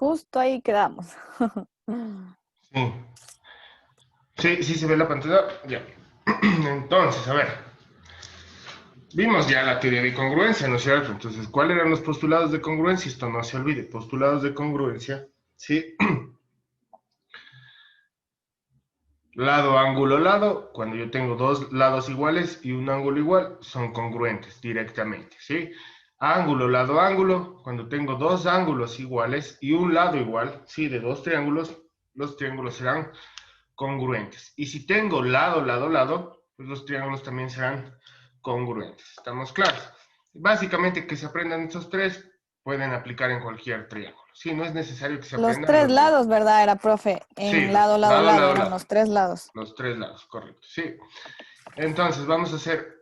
justo ahí quedamos. Sí. Sí, sí se ve la pantalla. Ya. Entonces, a ver. Vimos ya la teoría de congruencia, ¿no es cierto? Entonces, ¿cuáles eran los postulados de congruencia? Esto no se olvide. Postulados de congruencia, ¿sí? Lado, ángulo, lado. Cuando yo tengo dos lados iguales y un ángulo igual, son congruentes directamente, ¿sí? Ángulo, lado, ángulo. Cuando tengo dos ángulos iguales y un lado igual, ¿sí? De dos triángulos, los triángulos serán congruentes. Y si tengo lado, lado, lado, pues los triángulos también serán congruentes. ¿Estamos claros? Básicamente que se aprendan estos tres, pueden aplicar en cualquier triángulo. Sí, no es necesario que se Los aprendan tres los de... lados, ¿verdad? Era, profe. Sí, En lado, lado, lado, lado. lado, Eran lado. los tres lados. Los tres lados, correcto. Sí. Entonces, vamos a hacer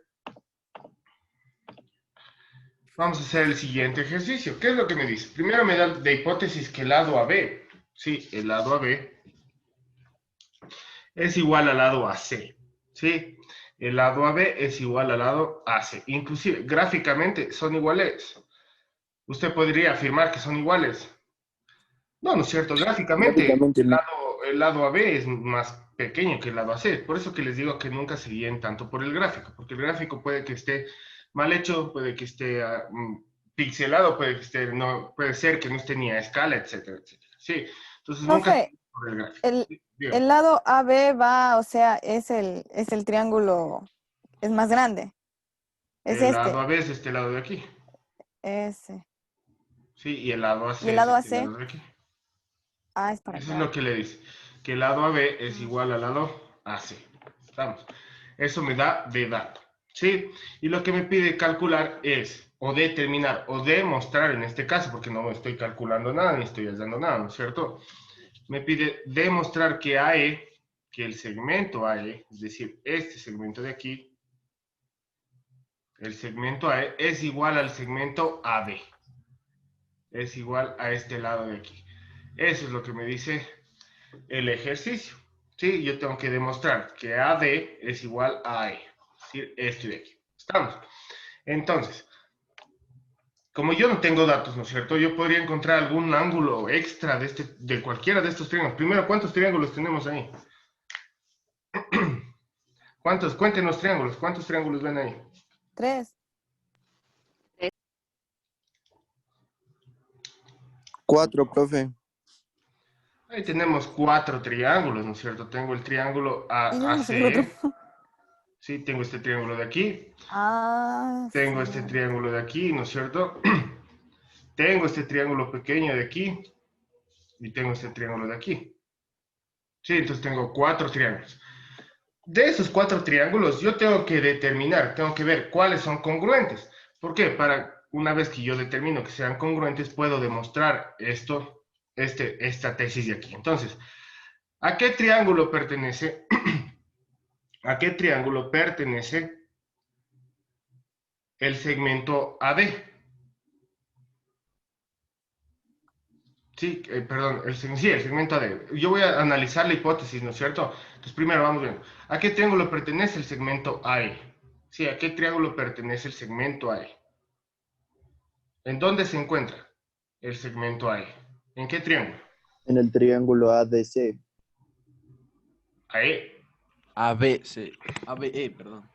el siguiente ejercicio. ¿Qué es lo que me dice? Primero me da de hipótesis que el lado AB, sí, el lado AB es igual al lado AC, ¿sí? El lado AB es igual al lado AC. Inclusive, gráficamente son iguales. Usted podría afirmar que son iguales. No, no es cierto. Gráficamente, Gráficamente no. el lado AB es más pequeño que el lado AC. Por eso que les digo que nunca se guíen tanto por el gráfico, porque el gráfico puede que esté mal hecho, puede que esté pixelado, puede que esté, no, puede ser que no esté ni a escala, etcétera, etcétera. Sí, entonces nunca se Profe, guíen por el gráfico. el, Sí, dígame. el lado AB va, o sea, es el triángulo, es más grande. Es El lado este. AB es este lado de aquí, Ese. ¿sí? Y el lado AC Y el es lado este AC, lado de aquí. ah, es para Eso es lo acá. que le dice, que el lado AB es Ah. igual al lado AC. ¿Estamos? Eso me da de dato, ¿sí? Y lo que me pide calcular es, o determinar, o demostrar en este caso, porque no estoy calculando nada, ni estoy hallando nada, ¿no es cierto? Me pide demostrar que AE, que el segmento AE, es decir, este segmento de aquí, el segmento AE es igual al segmento AB. Es igual a este lado de aquí. Eso es lo que me dice el ejercicio. ¿Sí? Yo tengo que demostrar que AD es igual a AE. Es decir, esto de aquí. ¿Estamos? Entonces, como yo no tengo datos, ¿no es cierto? Yo podría encontrar algún ángulo extra de cualquiera de estos triángulos. Primero, ¿cuántos triángulos tenemos ahí? ¿Cuántos? Cuéntenos triángulos. ¿Cuántos triángulos ven ahí? 3. 4, profe. Ahí tenemos cuatro triángulos, ¿no es cierto? Tengo el triángulo Y yo no me sé el otro. ACE. Sí, tengo este triángulo de aquí. Ah, Tengo este sí. triángulo de aquí, ¿no es cierto? Tengo este triángulo pequeño de aquí y tengo este triángulo de aquí. Sí, entonces tengo cuatro triángulos. De esos cuatro triángulos yo tengo que determinar, tengo que ver cuáles son congruentes. ¿Por qué? Para una vez que yo determino que sean congruentes, puedo demostrar esta tesis de aquí. Entonces, ¿a qué triángulo pertenece? ¿A qué triángulo pertenece el segmento AD? Sí, perdón, sí, el segmento AD. Yo voy a analizar la hipótesis, ¿no es cierto? Entonces, primero vamos viendo. ¿A qué triángulo pertenece el segmento AE? Sí, ¿a qué triángulo pertenece el segmento AE? ¿En dónde se encuentra el segmento AE? ¿En qué triángulo? En el triángulo ADC. AE, ABC. ABE, perdón.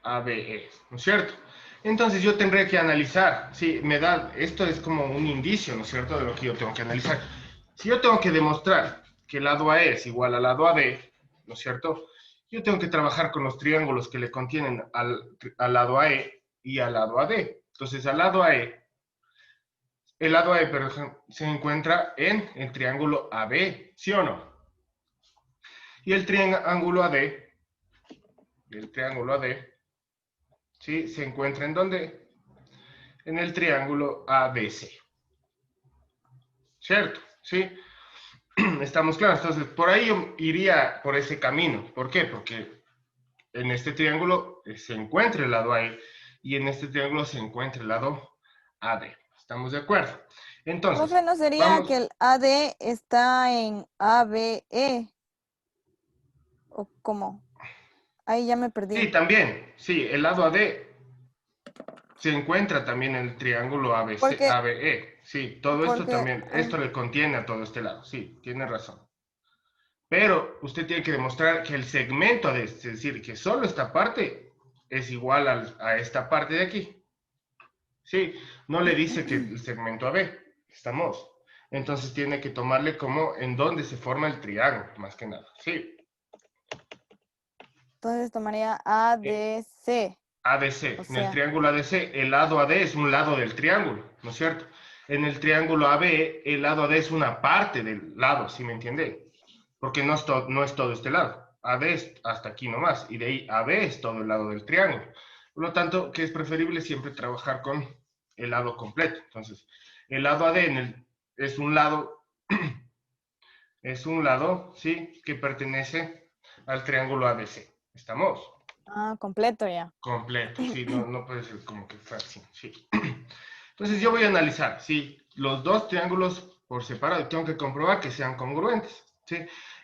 ABE, ¿no es cierto? Entonces yo tendré que analizar, sí, esto es como un indicio, ¿no es cierto?, de lo que yo tengo que analizar. Si yo tengo que demostrar que el lado AE es igual al lado AB, ¿no es cierto?, yo tengo que trabajar con los triángulos que le contienen al lado AE y al lado AD. Entonces, al lado AE, el lado AE perdón, se encuentra en el triángulo AB, ¿sí o no? Y el triángulo AD, ¿sí? Se encuentra en dónde? En el triángulo ABC. ¿Cierto? ¿Sí? Estamos claros. Entonces, por ahí yo iría por ese camino. ¿Por qué? Porque en este triángulo se encuentra el lado AE y en este triángulo se encuentra el lado AD. ¿Estamos de acuerdo? Entonces, Profe, ¿no sería vamos. que el AD está en ABE? ¿O cómo? Ahí ya me Sí, perdí. también. Sí, el lado AD se encuentra también en el triángulo ABC, Porque ABE. Sí, todo esto Porque, también, esto le contiene a todo este lado. Sí, tiene razón. Pero usted tiene que demostrar que el segmento AD, es decir, que solo esta parte es igual a esta parte de aquí. Sí, no le dice que el segmento AB. Estamos. Entonces tiene que tomarle como en donde se forma el triángulo, más que nada. Sí. entonces tomaría ADC. ABC. O En el sea, triángulo ADC, el lado AD es un lado del triángulo, ¿no es cierto? En el triángulo AB, el lado AD es una parte del lado, ¿sí me entiende? Porque no es todo este lado. AD es hasta aquí nomás, y de ahí AB es todo el lado del triángulo. Por lo tanto, que es preferible siempre trabajar con el lado completo. Entonces, el lado AD es un lado, ¿sí? Que pertenece al triángulo ABC. ¿Estamos? completo ya. Completo, sí, no puede ser como que fue así, sí. Entonces yo voy a analizar, sí, los dos triángulos por separado y tengo que comprobar que sean congruentes, ¿sí?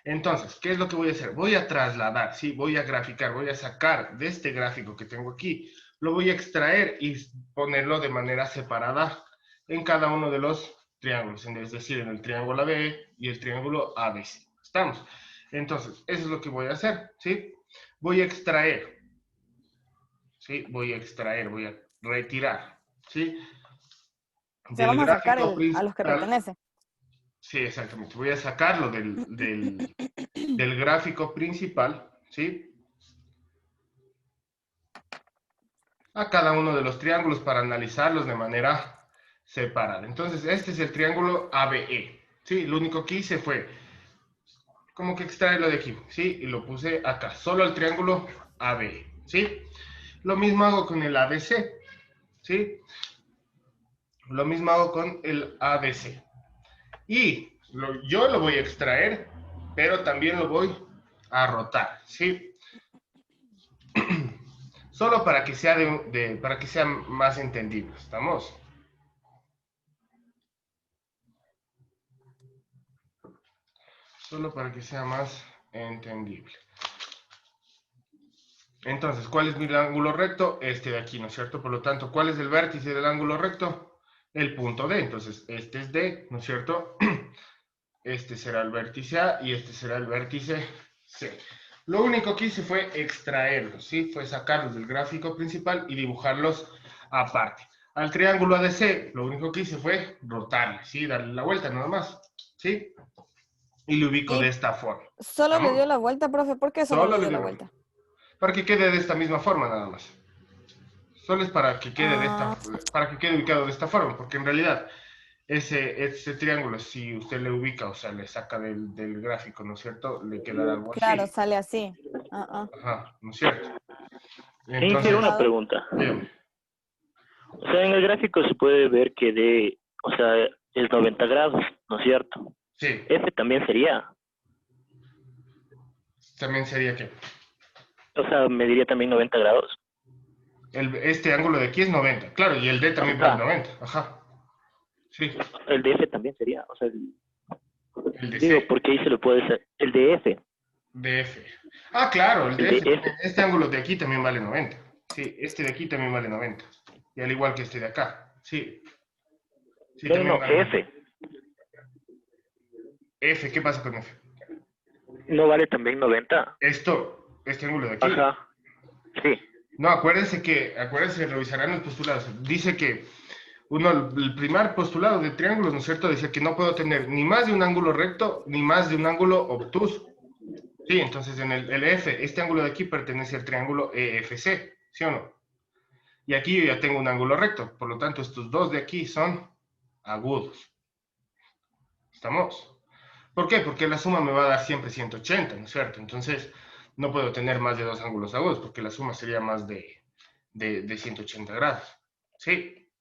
Entonces, ¿qué es lo que voy a hacer? Voy a trasladar, sí, voy a graficar, voy a sacar de este gráfico que tengo aquí, lo voy a extraer y ponerlo de manera separada en cada uno de los triángulos, es decir, en el triángulo AB y el triángulo ABC. ¿Estamos? Entonces, eso es lo que voy a hacer, ¿sí? Voy a extraer, ¿sí? Voy a extraer, voy a retirar, ¿sí? O sea, Del vamos a sacar gráfico a los que principal, pertenecen. sí, exactamente, voy a sacarlo del gráfico principal, ¿sí? A cada uno de los triángulos para analizarlos de manera separada. Entonces, este es el triángulo ABE, ¿sí? Lo único que hice fue como que extraerlo de aquí, ¿sí? Y lo puse acá, solo el triángulo ABE, ¿sí? Lo mismo hago con el ABC, ¿sí? Lo mismo hago con el ABC. Y yo lo voy a extraer, pero también lo voy a rotar, ¿sí? Solo para que sea, para que sea más entendible, ¿estamos? Solo para que sea más entendible. Entonces, ¿cuál es mi ángulo recto? Este de aquí, ¿no es cierto? Por lo tanto, ¿cuál es el vértice del ángulo recto? El punto D. Entonces, este es D, ¿no es cierto? Este será el vértice A y este será el vértice C. Lo único que hice fue extraerlos, ¿sí? Fue sacarlos del gráfico principal y dibujarlos aparte. Al triángulo ADC, lo único que hice fue rotarle, ¿sí? Darle la vuelta nada más, ¿sí? Y lo ubico de Y esta forma. solo le ¿Estamos? dio la vuelta, profe. ¿Por qué solo Solo le le dio la digo, vuelta? para que quede de esta misma forma nada más. Solo es para que quede Ah, para que quede ubicado de esta forma, porque en realidad ese triángulo, si usted le ubica, o sea, le saca del gráfico, ¿no es cierto? Le quedará algo claro, así. sale así. Ajá, ¿no es cierto? Inge, Entonces, una Ajá. pregunta. dígame. O sea, en el gráfico se puede ver que o sea, es 90 grados, ¿no es cierto? Sí, F también sería, también sería que o sea, mediría también 90 grados. este ángulo de aquí es 90, claro, y el D también vale Ajá, 90, ajá, sí, el de F también sería, o sea, el de digo, C, porque ahí se lo puede ser, el de F, de F. Ah, claro, el el de de F, F. este ángulo de aquí también vale 90, sí, este de aquí también vale 90, y al igual que este de acá, sí, sí, No, no, también no, vale 90. F, F, ¿qué pasa con F? no vale también 90. Este ángulo de aquí. Ajá, sí, No, acuérdense, revisarán los postulados. Dice que el primer postulado de triángulos, ¿no es cierto? Dice que no puedo tener ni más de un ángulo recto, ni más de un ángulo obtuso. Sí, entonces en el F, este ángulo de aquí pertenece al triángulo EFC, ¿sí o no? Y aquí yo ya tengo un ángulo recto, por lo tanto estos dos de aquí son agudos. ¿Estamos? ¿Por qué? Porque la suma me va a dar siempre 180, ¿no es cierto? Entonces no puedo tener más de dos ángulos agudos, porque la suma sería más de 180 grados. ¿Sí?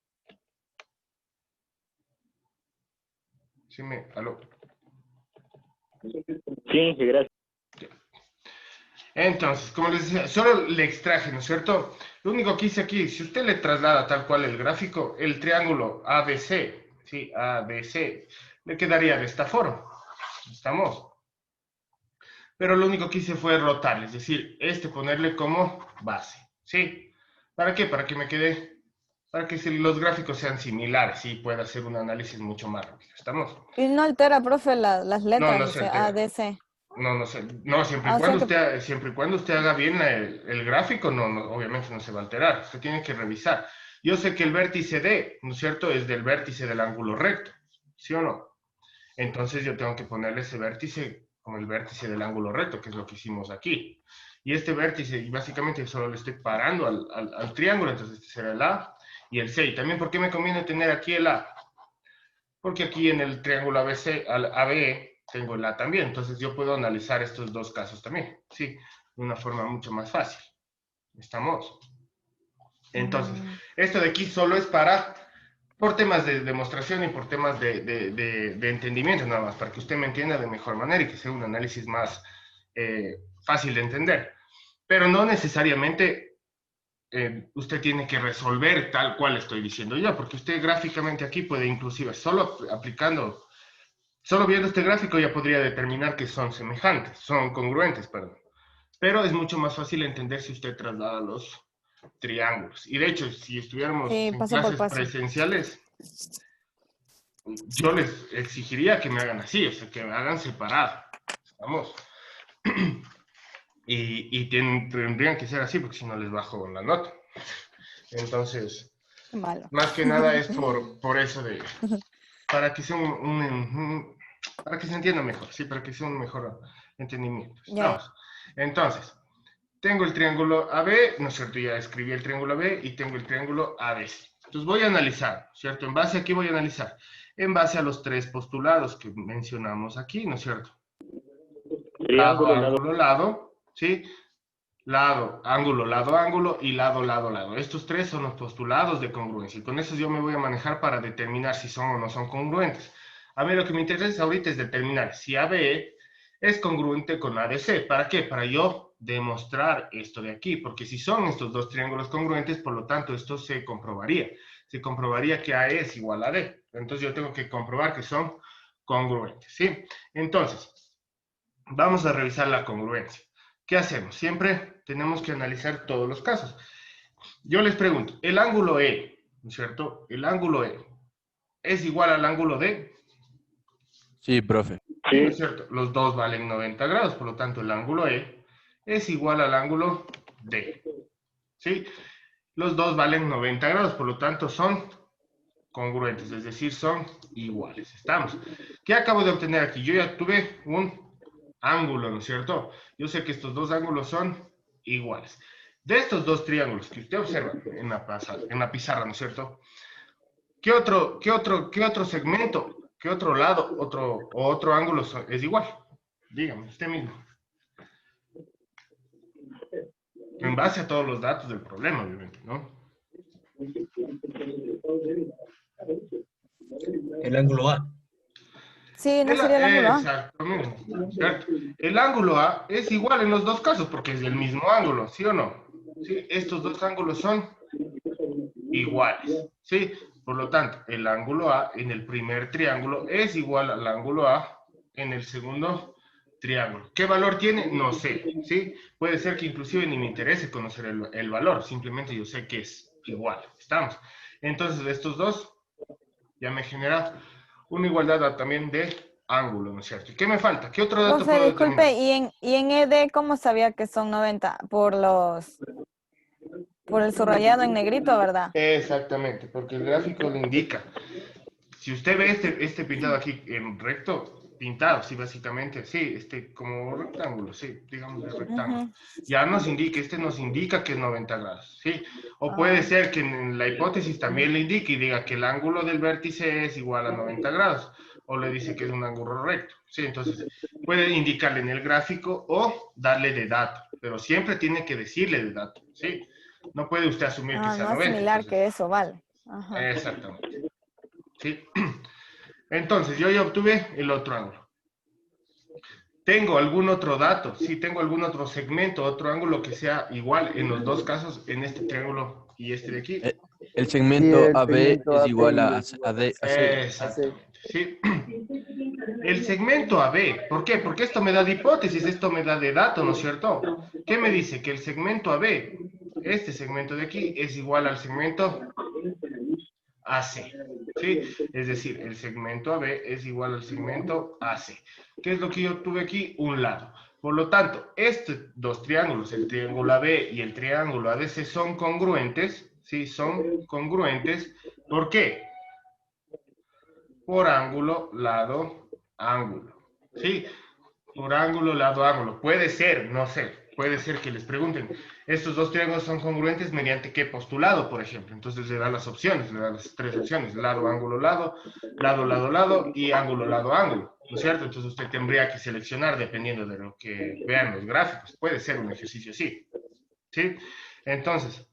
¿Sí aló? sí, gracias. Entonces, como les decía, solo le extraje, ¿no es cierto? Lo único que hice aquí, si usted le traslada tal cual el gráfico, el triángulo ABC, ¿sí? ABC, le quedaría de esta forma. ¿Estamos? Pero lo único que hice fue rotarle, es decir, ponerle como base, ¿sí? ¿Para qué? Para que me quede para que los gráficos sean similares y pueda hacer un análisis mucho más rápido. ¿Estamos? Y no altera, profe, las No, letras, no o se sea, A, altera. D, C. No sé. No, siempre y Ah, o sea cuando que, usted haga bien el gráfico, obviamente no se va a alterar. Usted tiene que revisar. Yo sé que el vértice D, ¿no es cierto?, es del vértice del ángulo recto, ¿sí o no? Entonces yo tengo que ponerle ese vértice como el vértice del ángulo recto, que es lo que hicimos aquí. Y este vértice, y básicamente solo le estoy parando al triángulo, entonces este será el A y el C. Y también, ¿por qué me conviene tener aquí el A? Porque aquí en el triángulo ABE tengo el A también, entonces yo puedo analizar estos dos casos también, ¿sí? De una forma mucho más fácil. ¿Estamos? Entonces, esto de aquí solo es por temas de demostración y por temas de entendimiento nada más, para que usted me entienda de mejor manera y que sea un análisis más fácil de entender. Pero no necesariamente usted tiene que resolver tal cual estoy diciendo yo, porque usted gráficamente aquí puede inclusive, solo viendo este gráfico ya podría determinar que son semejantes, son congruentes, perdón. Pero es mucho más fácil entender si usted traslada los triángulos. Y de hecho, si estuviéramos sí, en paso por clases paso. presenciales, yo les exigiría que me hagan así, o sea, que me hagan separado. ¿Estamos? Y tendrían que ser así, porque si no les bajo la nota. Entonces, Qué malo. más que nada es por eso para que sea para que se entienda mejor, sí, para que sea un mejor entendimiento. Ya, Estamos. Entonces, tengo el triángulo AB, ¿no es cierto? Ya escribí el triángulo AB y tengo el triángulo ABC. Entonces voy a analizar, ¿cierto? En base a qué voy a analizar. En base a los tres postulados que mencionamos aquí, ¿no es cierto? Lado, Triángulo, lado. ángulo, lado, ¿sí? Lado, ángulo y lado. Estos tres son los postulados de congruencia y con eso yo me voy a manejar para determinar si son o no son congruentes. A mí lo que me interesa ahorita es determinar si ABE es congruente con ADC. ¿Para qué? Para yo demostrar esto de aquí, porque si son estos dos triángulos congruentes, por lo tanto esto se comprobaría. Se comprobaría que AE es igual a D. Entonces yo tengo que comprobar que son congruentes, ¿sí? Entonces, vamos a revisar la congruencia. ¿Qué hacemos? Siempre tenemos que analizar todos los casos. Yo les pregunto, el ángulo E, ¿no es cierto? El ángulo E es igual al ángulo D. Sí, profe. Sí, ¿no es Sí, cierto? Los dos valen 90 grados, por lo tanto el ángulo E es igual al ángulo D. ¿Sí? Los dos valen 90 grados, por lo tanto son congruentes, es decir, son iguales. ¿Estamos? ¿Qué acabo de obtener aquí? Yo ya tuve un ángulo, ¿no es cierto? Yo sé que estos dos ángulos son iguales. De estos dos triángulos que usted observa en la pizarra, ¿no es cierto? ¿Qué otro segmento, qué otro lado, otro ángulo es igual? Dígame, usted mismo. En base a todos los datos del problema, obviamente, ¿no? El ángulo A. sí, no sería el ángulo A. Exacto, mismo, ¿cierto? El ángulo A es igual en los dos casos porque es del mismo ángulo, ¿sí o no? ¿Sí? Estos dos ángulos son iguales, ¿sí? Por lo tanto, el ángulo A en el primer triángulo es igual al ángulo A en el segundo triángulo. ¿Qué valor tiene? No sé, ¿sí? Puede ser que inclusive ni me interese conocer el valor, simplemente yo sé que es igual, ¿estamos? Entonces, estos dos ya me genera una igualdad también de ángulo, ¿no es cierto? ¿Y qué me falta? ¿Qué otro dato Profe, puedo disculpe, determinar? y en ED, ¿cómo sabía que son 90? Por el subrayado en negrito, ¿verdad? Exactamente, porque el gráfico le indica. Si usted ve este pintado aquí en recto, pintado, sí, básicamente, sí, como rectángulo, sí, digamos de rectángulo. Ujú. Ya nos indica que es 90 grados, ¿sí? O puede Ah, ser que en la hipótesis también le indique y diga que el ángulo del vértice es igual a 90 grados, o le dice que es un ángulo recto, ¿sí? Entonces, puede indicarle en el gráfico o darle de dato, pero siempre tiene que decirle de dato, ¿sí? No puede usted asumir que sea no 90, asimilar entonces, que eso, vale. Ajá. exactamente, ¿sí? Entonces, yo ya obtuve el otro ángulo. ¿Tengo algún otro dato? Sí, tengo algún otro segmento, otro ángulo que sea igual en los dos casos, en este triángulo y este de aquí. Eh, El Sí, segmento el AB segmento es AP igual y a, es igual a, a D, a C. C. Exactamente, sí. El segmento AB, ¿por qué? Porque esto me da de hipótesis, esto me da de dato, ¿no es cierto? ¿Qué me dice? Que el segmento AB, este segmento de aquí, es igual al segmento AC. ¿Sí? Es decir, el segmento AB es igual al segmento AC. ¿Qué es lo que yo tuve aquí? Un lado. Por lo tanto, estos dos triángulos, el triángulo AB y el triángulo ADC, son congruentes. ¿Sí? Son congruentes. ¿Por qué? Por ángulo, lado, ángulo. ¿Sí? Por ángulo, lado, ángulo. Puede ser, no sé, puede ser que les pregunten, estos dos triángulos son congruentes mediante qué postulado, por ejemplo. Entonces le dan las opciones, le dan las tres opciones, lado, ángulo, lado, lado, lado, lado y ángulo, lado, ángulo. ¿No es cierto? Entonces usted tendría que seleccionar dependiendo de lo que vean los gráficos. Puede ser un ejercicio así. ¿Sí? Entonces,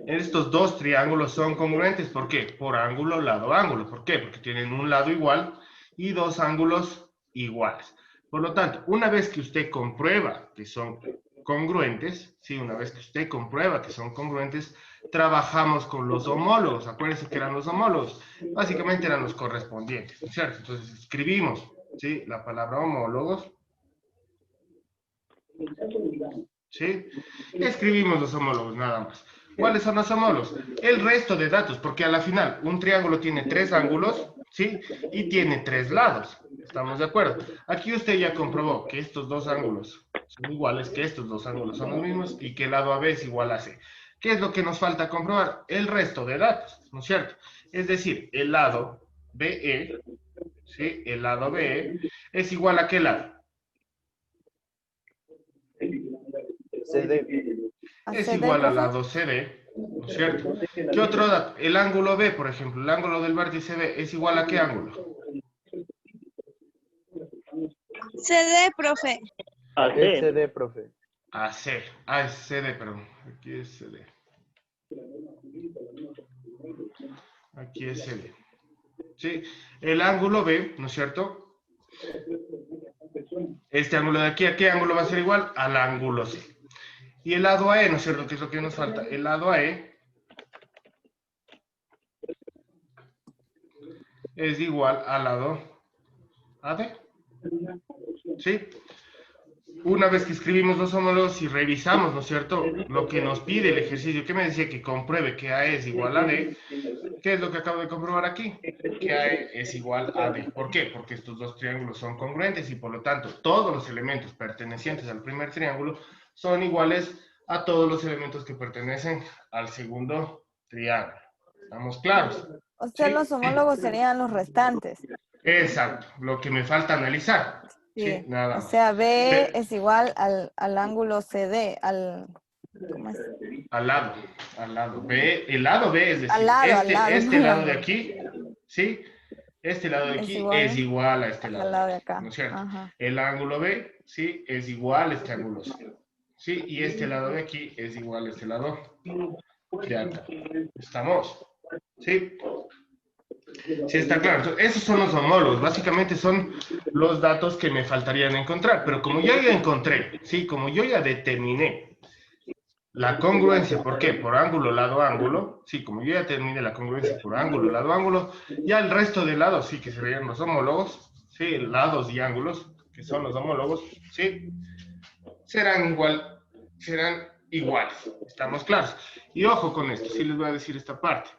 estos dos triángulos son congruentes. ¿Por qué? Por ángulo, lado, ángulo. ¿Por qué? Porque tienen un lado igual y dos ángulos iguales. Por lo tanto, una vez que usted comprueba que son congruentes, ¿sí? Una vez que usted comprueba que son congruentes, trabajamos con los homólogos. Acuérdense que eran los homólogos. Básicamente eran los correspondientes, ¿no es cierto? Entonces escribimos, ¿sí? La palabra homólogos. ¿Sí? Escribimos los homólogos, nada más. ¿Cuáles son los homólogos? El resto de datos, porque a la final un triángulo tiene tres ángulos, ¿sí? Y tiene tres lados. ¿Estamos de acuerdo? Aquí usted ya comprobó que estos dos ángulos son iguales, que estos dos ángulos son los mismos y que el lado AB es igual a C. ¿Qué es lo que nos falta comprobar? El resto de datos, ¿no es cierto? Es decir, el lado BE, ¿sí? El lado BE es igual a ¿qué lado? CD. Es CD, igual al profe. lado CD, ¿no es cierto? ¿Qué otro dato? El ángulo B, por ejemplo, el ángulo del vértice B es igual a ¿qué ángulo? CD, profe. AC. SD, profe. A C. Ah, es CD, perdón. Aquí es CD. Aquí es CD. ¿Sí? El ángulo B, ¿no es cierto? Este ángulo de aquí, ¿a qué ángulo va a ser igual? Al ángulo C. Y el lado AE, ¿no es cierto? ¿Qué es lo que nos falta? El lado AE es igual al lado AD. ¿Sí? Una vez que escribimos los homólogos y revisamos, ¿no es cierto? Lo que nos pide el ejercicio, que me decía que compruebe que AE es igual a D, ¿qué es lo que acabo de comprobar aquí? Que AE es igual a D. ¿Por qué? Porque estos dos triángulos son congruentes y por lo tanto todos los elementos pertenecientes al primer triángulo son iguales a todos los elementos que pertenecen al segundo triángulo. ¿Estamos claros? O sea, ¿Sí? los homólogos serían los restantes. Exacto, lo que me falta analizar. Sí, Sí. nada O más. sea, B Ve- es igual al ángulo CD, ¿cómo es? Al lado B, el lado B, es decir, Al lado, este no al lado de ángulo. aquí, ¿sí? Este lado de Es aquí igual es igual a este al lado de lado de aquí, acá. ¿no es cierto? Ajá. El ángulo B, ¿sí? Es igual a este ángulo C, ¿sí? Y este lado de aquí es igual a este lado de acá. ¿Estamos? ¿Sí? Sí, está claro. Entonces, esos son los homólogos. Básicamente son los datos que me faltarían encontrar. Pero como yo ya encontré, ¿sí? Como yo ya determiné la congruencia, ¿por qué? Por ángulo, lado, ángulo. Sí, como yo ya terminé la congruencia por ángulo, lado, ángulo, ya el resto de lados, sí, que serían los homólogos, sí, lados y ángulos, que son los homólogos, sí, serán iguales. ¿Estamos claros? Y ojo con esto, sí les voy a decir esta parte.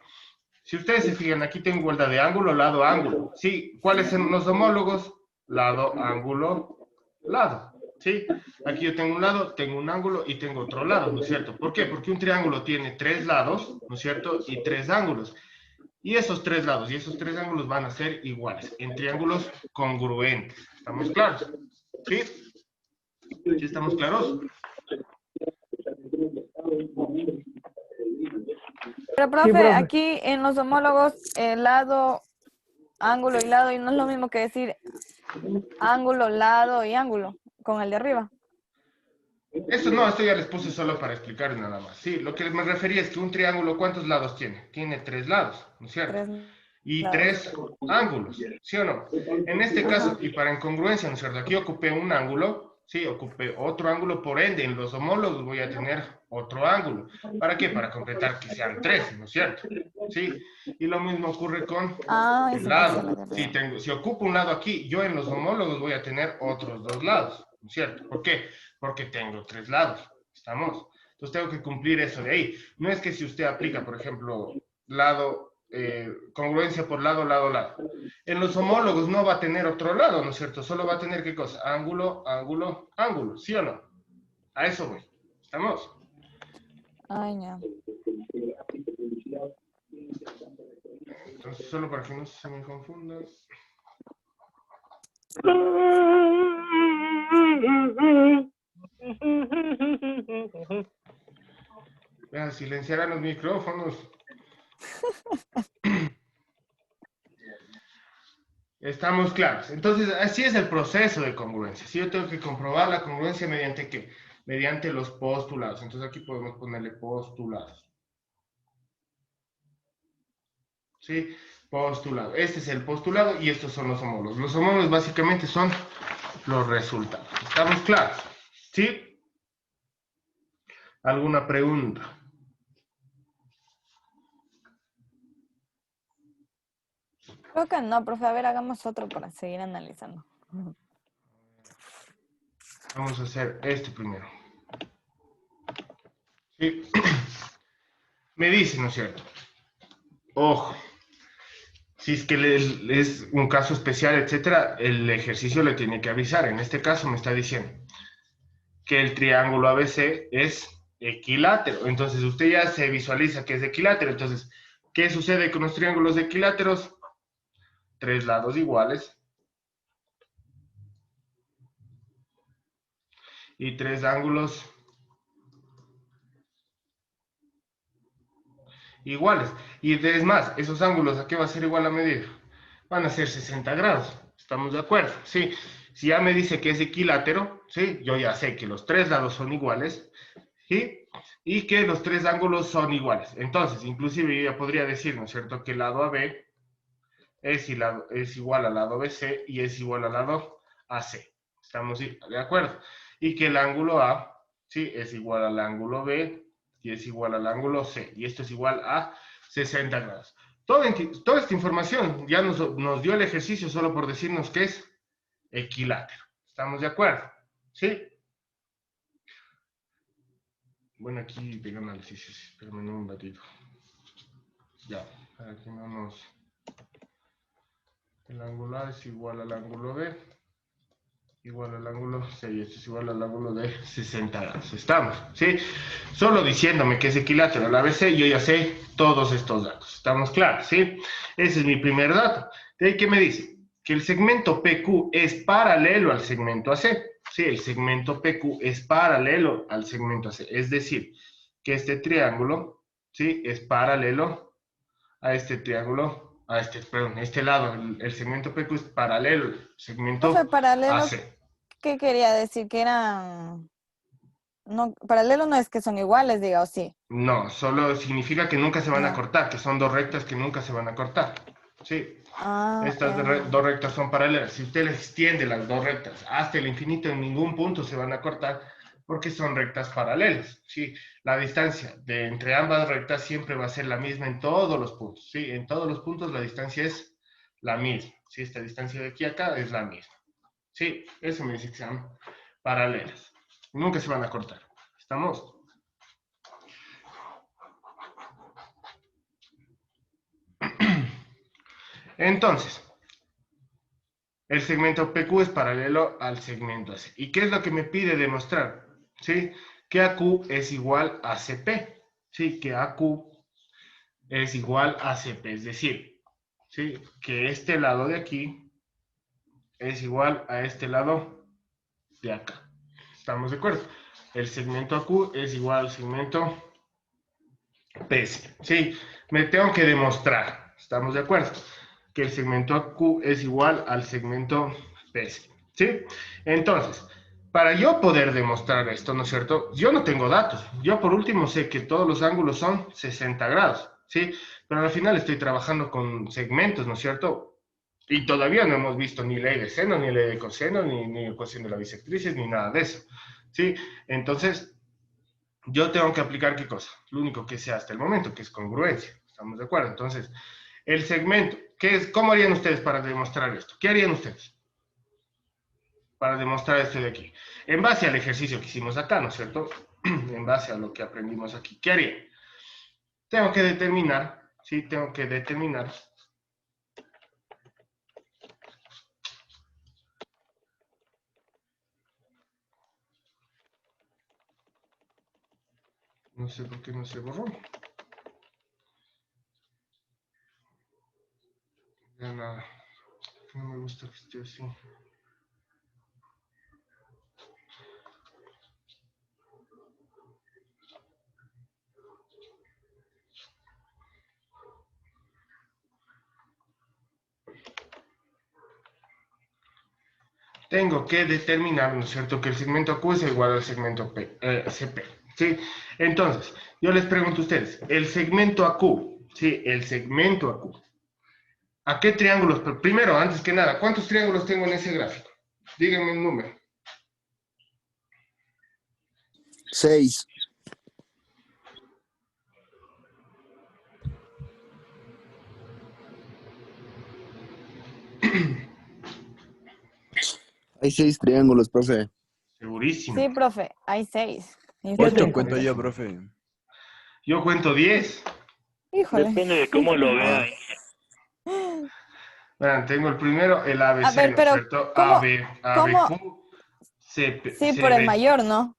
Si ustedes se fijan, aquí tengo igualdad de ángulo, lado, ángulo. ¿Sí? ¿Cuáles son los homólogos? Lado, ángulo, lado. ¿Sí? Aquí yo tengo un lado, tengo un ángulo y tengo otro lado, ¿no es cierto? ¿Por qué? Porque un triángulo tiene tres lados, ¿no es cierto? Y tres ángulos. Y esos tres lados y esos tres ángulos van a ser iguales, en triángulos congruentes. ¿Estamos claros? ¿Sí? ¿Sí estamos claros? Pero, profe, aquí en los homólogos, lado, ángulo y lado, y no es lo mismo que decir ángulo, lado y ángulo, con el de arriba. Esto no, esto ya les puse solo para explicar nada más. Sí, lo que me refería es que un triángulo, ¿cuántos lados tiene? Tiene tres lados, ¿no es cierto? Tres Y lados. tres ángulos, ¿sí o no? En este caso, y para incongruencia, ¿no es cierto? Aquí ocupé un ángulo, sí, ocupé otro ángulo, por ende, en los homólogos voy a tener otro ángulo. ¿Para qué? Para completar que sean tres, ¿no es cierto? Sí, y lo mismo ocurre con Ah, el ese lado. la de arriba. Si ocupo un lado aquí, yo en los homólogos voy a tener otros dos lados, ¿no es cierto? ¿Por qué? Porque tengo tres lados, ¿estamos? Entonces tengo que cumplir eso de ahí. No es que si usted aplica, por ejemplo, lado, congruencia por lado, lado, lado. En los homólogos no va a tener otro lado, ¿no es cierto? Solo va a tener, ¿qué cosa? Ángulo, ángulo, ángulo, ¿sí o no? A eso voy. ¿Estamos? Ay, no. Entonces, solo para que no se me confundan. Vean, silenciarán los micrófonos. Estamos claros. Entonces, así es el proceso de congruencia. Si yo tengo que comprobar la congruencia mediante ¿qué? Mediante los postulados. Entonces aquí podemos ponerle postulados. ¿Sí? Postulado. Este es el postulado y estos son los homólogos. Los homólogos básicamente son los resultados. ¿Estamos claros? ¿Sí? ¿Alguna pregunta? Creo que no, profe. A ver, hagamos otro para seguir analizando. Vamos a hacer este primero. ¿Sí? Me dice, ¿no es cierto? Ojo. Si es que es un caso especial, etcétera, el ejercicio le tiene que avisar. En este caso me está diciendo que el triángulo ABC es equilátero. Entonces usted ya se visualiza que es equilátero. Entonces, ¿qué sucede con los triángulos equiláteros? Tres lados iguales y tres ángulos iguales. Y es más, esos ángulos, ¿a qué va a ser igual a medir? Van a ser 60 grados. ¿Estamos de acuerdo? Sí. Si ya me dice que es equilátero, ¿sí? Yo ya sé que los tres lados son iguales, ¿sí? Y que los tres ángulos son iguales. Entonces, inclusive yo ya podría decir, ¿no es cierto?, que el lado AB es igual al lado BC y es igual al lado AC. ¿Estamos de acuerdo? Y que el ángulo A, ¿sí?, es igual al ángulo B y es igual al ángulo C. Y esto es igual a 60 grados. Toda esta información ya nos dio el ejercicio solo por decirnos que es equilátero. ¿Estamos de acuerdo? ¿Sí? Bueno, aquí tengo análisis. Espérame un ratito. Ya, para que no nos... El ángulo A es igual al ángulo B, igual al ángulo C, y esto es igual al ángulo de 60 grados. ¿Estamos? ¿Sí? Solo diciéndome que es equilátero al ABC, yo ya sé todos estos datos. ¿Estamos claros? ¿Sí? Ese es mi primer dato. ¿De ahí qué me dice? Que el segmento PQ es paralelo al segmento AC. Sí, el segmento PQ es paralelo al segmento AC. Es decir, que este triángulo, ¿sí?, es paralelo a este triángulo, este lado, el segmento PQ es paralelo al segmento Profe, paralelo, AC. ¿qué quería decir? Que eran... No, paralelo no es que son iguales, diga, o sí. No, solo significa que nunca se van a cortar, que son dos rectas que nunca se van a cortar. Sí. Estas dos rectas son paralelas. Si usted les extiende las dos rectas hasta el infinito, en ningún punto se van a cortar porque son rectas paralelas. ¿Sí? La distancia entre ambas rectas siempre va a ser la misma en todos los puntos. ¿Sí? En todos los puntos la distancia es la misma. ¿Sí? Esta distancia de aquí a acá es la misma. ¿Sí? Eso me dice que sean paralelas. Nunca se van a cortar. ¿Estamos? Entonces, el segmento PQ es paralelo al segmento AC. ¿Y qué es lo que me pide demostrar? ¿Sí? Que AQ es igual a CP. ¿Sí? Que AQ es igual a CP. Es decir, ¿sí?, que este lado de aquí es igual a este lado de acá. ¿Estamos de acuerdo? El segmento AQ es igual al segmento PS. ¿Sí? Me tengo que demostrar. ¿Estamos de acuerdo? Que el segmento AQ es igual al segmento PS. ¿Sí? Entonces, para yo poder demostrar esto, ¿no es cierto?, yo no tengo datos. Yo por último sé que todos los ángulos son 60 grados. ¿Sí? Pero al final estoy trabajando con segmentos, ¿no es cierto? Y todavía no hemos visto ni ley de seno, ni ley de coseno, ni ecuación de las bisectrices, ni nada de eso. ¿Sí? Entonces, yo tengo que aplicar ¿qué cosa? Lo único que sé hasta el momento, que es congruencia. ¿Estamos de acuerdo? Entonces, el segmento, ¿cómo harían ustedes para demostrar esto? ¿Qué harían ustedes para demostrar esto de aquí? En base al ejercicio que hicimos acá, ¿no es cierto? En base a lo que aprendimos aquí, ¿qué harían? Tengo que determinar Sí, tengo que determinar. No sé por qué no se borró. Ya nada. No me gusta que esté así. Tengo que determinar, ¿no es cierto?, que el segmento Q es igual al segmento CP, ¿sí? Entonces, yo les pregunto a ustedes, el segmento AQ, ¿sí? El segmento AQ. ¿A qué triángulos? Pero primero, antes que nada, ¿cuántos triángulos tengo en ese gráfico? Díganme un número. 6. Hay 6 triángulos, profe. Segurísimo. Sí, profe, hay 6. 8 cuento yo, profe. Yo cuento 10. Híjole. Depende de cómo lo vean. Vean, tengo el primero, el ABC, A ver, ¿no es pero cierto? ¿cómo? AB, ¿Cómo? ABQ, CP, Sí, por el CB. mayor, ¿no?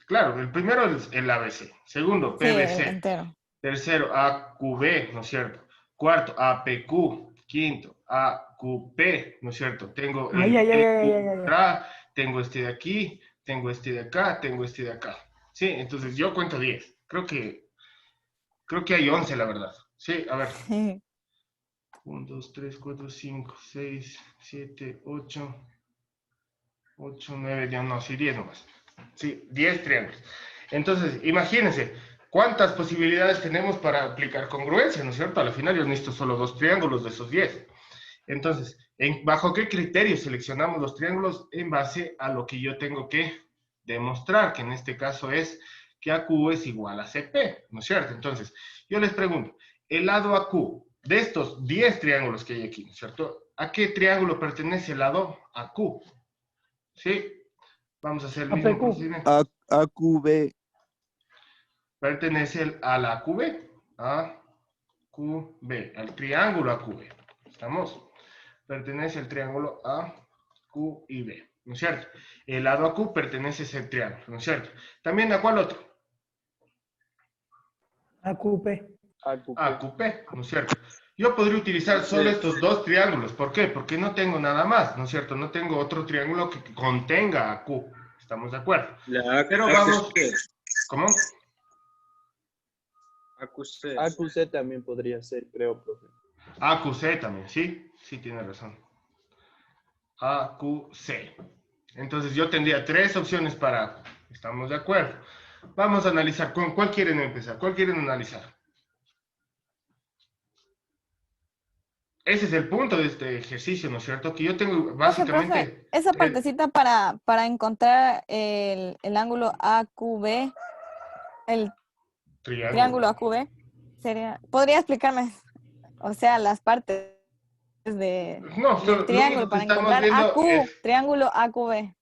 Claro, el primero es el ABC. Segundo, Sí, el PBC. entero. Tercero, AQB, ¿no es cierto? Cuarto, APQ. Quinto, AQP, ¿no es cierto? Tengo el PQ, tengo este de aquí, tengo este de acá, tengo este de acá. Sí, entonces yo cuento 10. Creo que hay 11, la verdad. Sí, a ver. 1, 2, 3, 4, 5, 6, 7, 8, 9, ya no, sí, 10 nomás. Sí, 10 triángulos. Entonces, imagínense, ¿cuántas posibilidades tenemos para aplicar congruencia, no es cierto? Al final yo necesito solo 2 triángulos de esos 10. Entonces, ¿bajo qué criterio seleccionamos los triángulos? En base a lo que yo tengo que demostrar, que en este caso es que AQ es igual a CP, ¿no es cierto? Entonces, yo les pregunto, el lado AQ, de estos 10 triángulos que hay aquí, ¿no es cierto? ¿A qué triángulo pertenece el lado AQ? ¿Sí? Vamos a hacer el mismo procedimiento. AQB. Pertenece a la AQB. AQB, al triángulo AQB. ¿Estamos? Pertenece al triángulo AQ y B, ¿no es cierto? El lado AQ pertenece a ese triángulo, ¿no es cierto? También, ¿a cuál otro? AQP. AQP, ¿no es cierto? Yo podría utilizar solo estos 2 triángulos. ¿Por qué? Porque no tengo nada más, ¿no es cierto? No tengo otro triángulo que contenga AQ. ¿Estamos de acuerdo? Pero vamos... ¿Cómo? AQC también podría ser, creo, profe. AQC también, ¿sí? Sí, tiene razón. AQC. Entonces yo tendría 3 opciones para... ¿Estamos de acuerdo? Vamos a analizar. ¿Con cuál quieren empezar? ¿Cuál quieren analizar? Ese es el punto de este ejercicio, ¿no es cierto? Que yo tengo básicamente... Profe, esa partecita para encontrar el ángulo AQB, el triángulo AQB, podría explicarme, o sea, las partes No, del lo triángulo único que para estamos encontrar viendo AQ, es... triángulo AQB.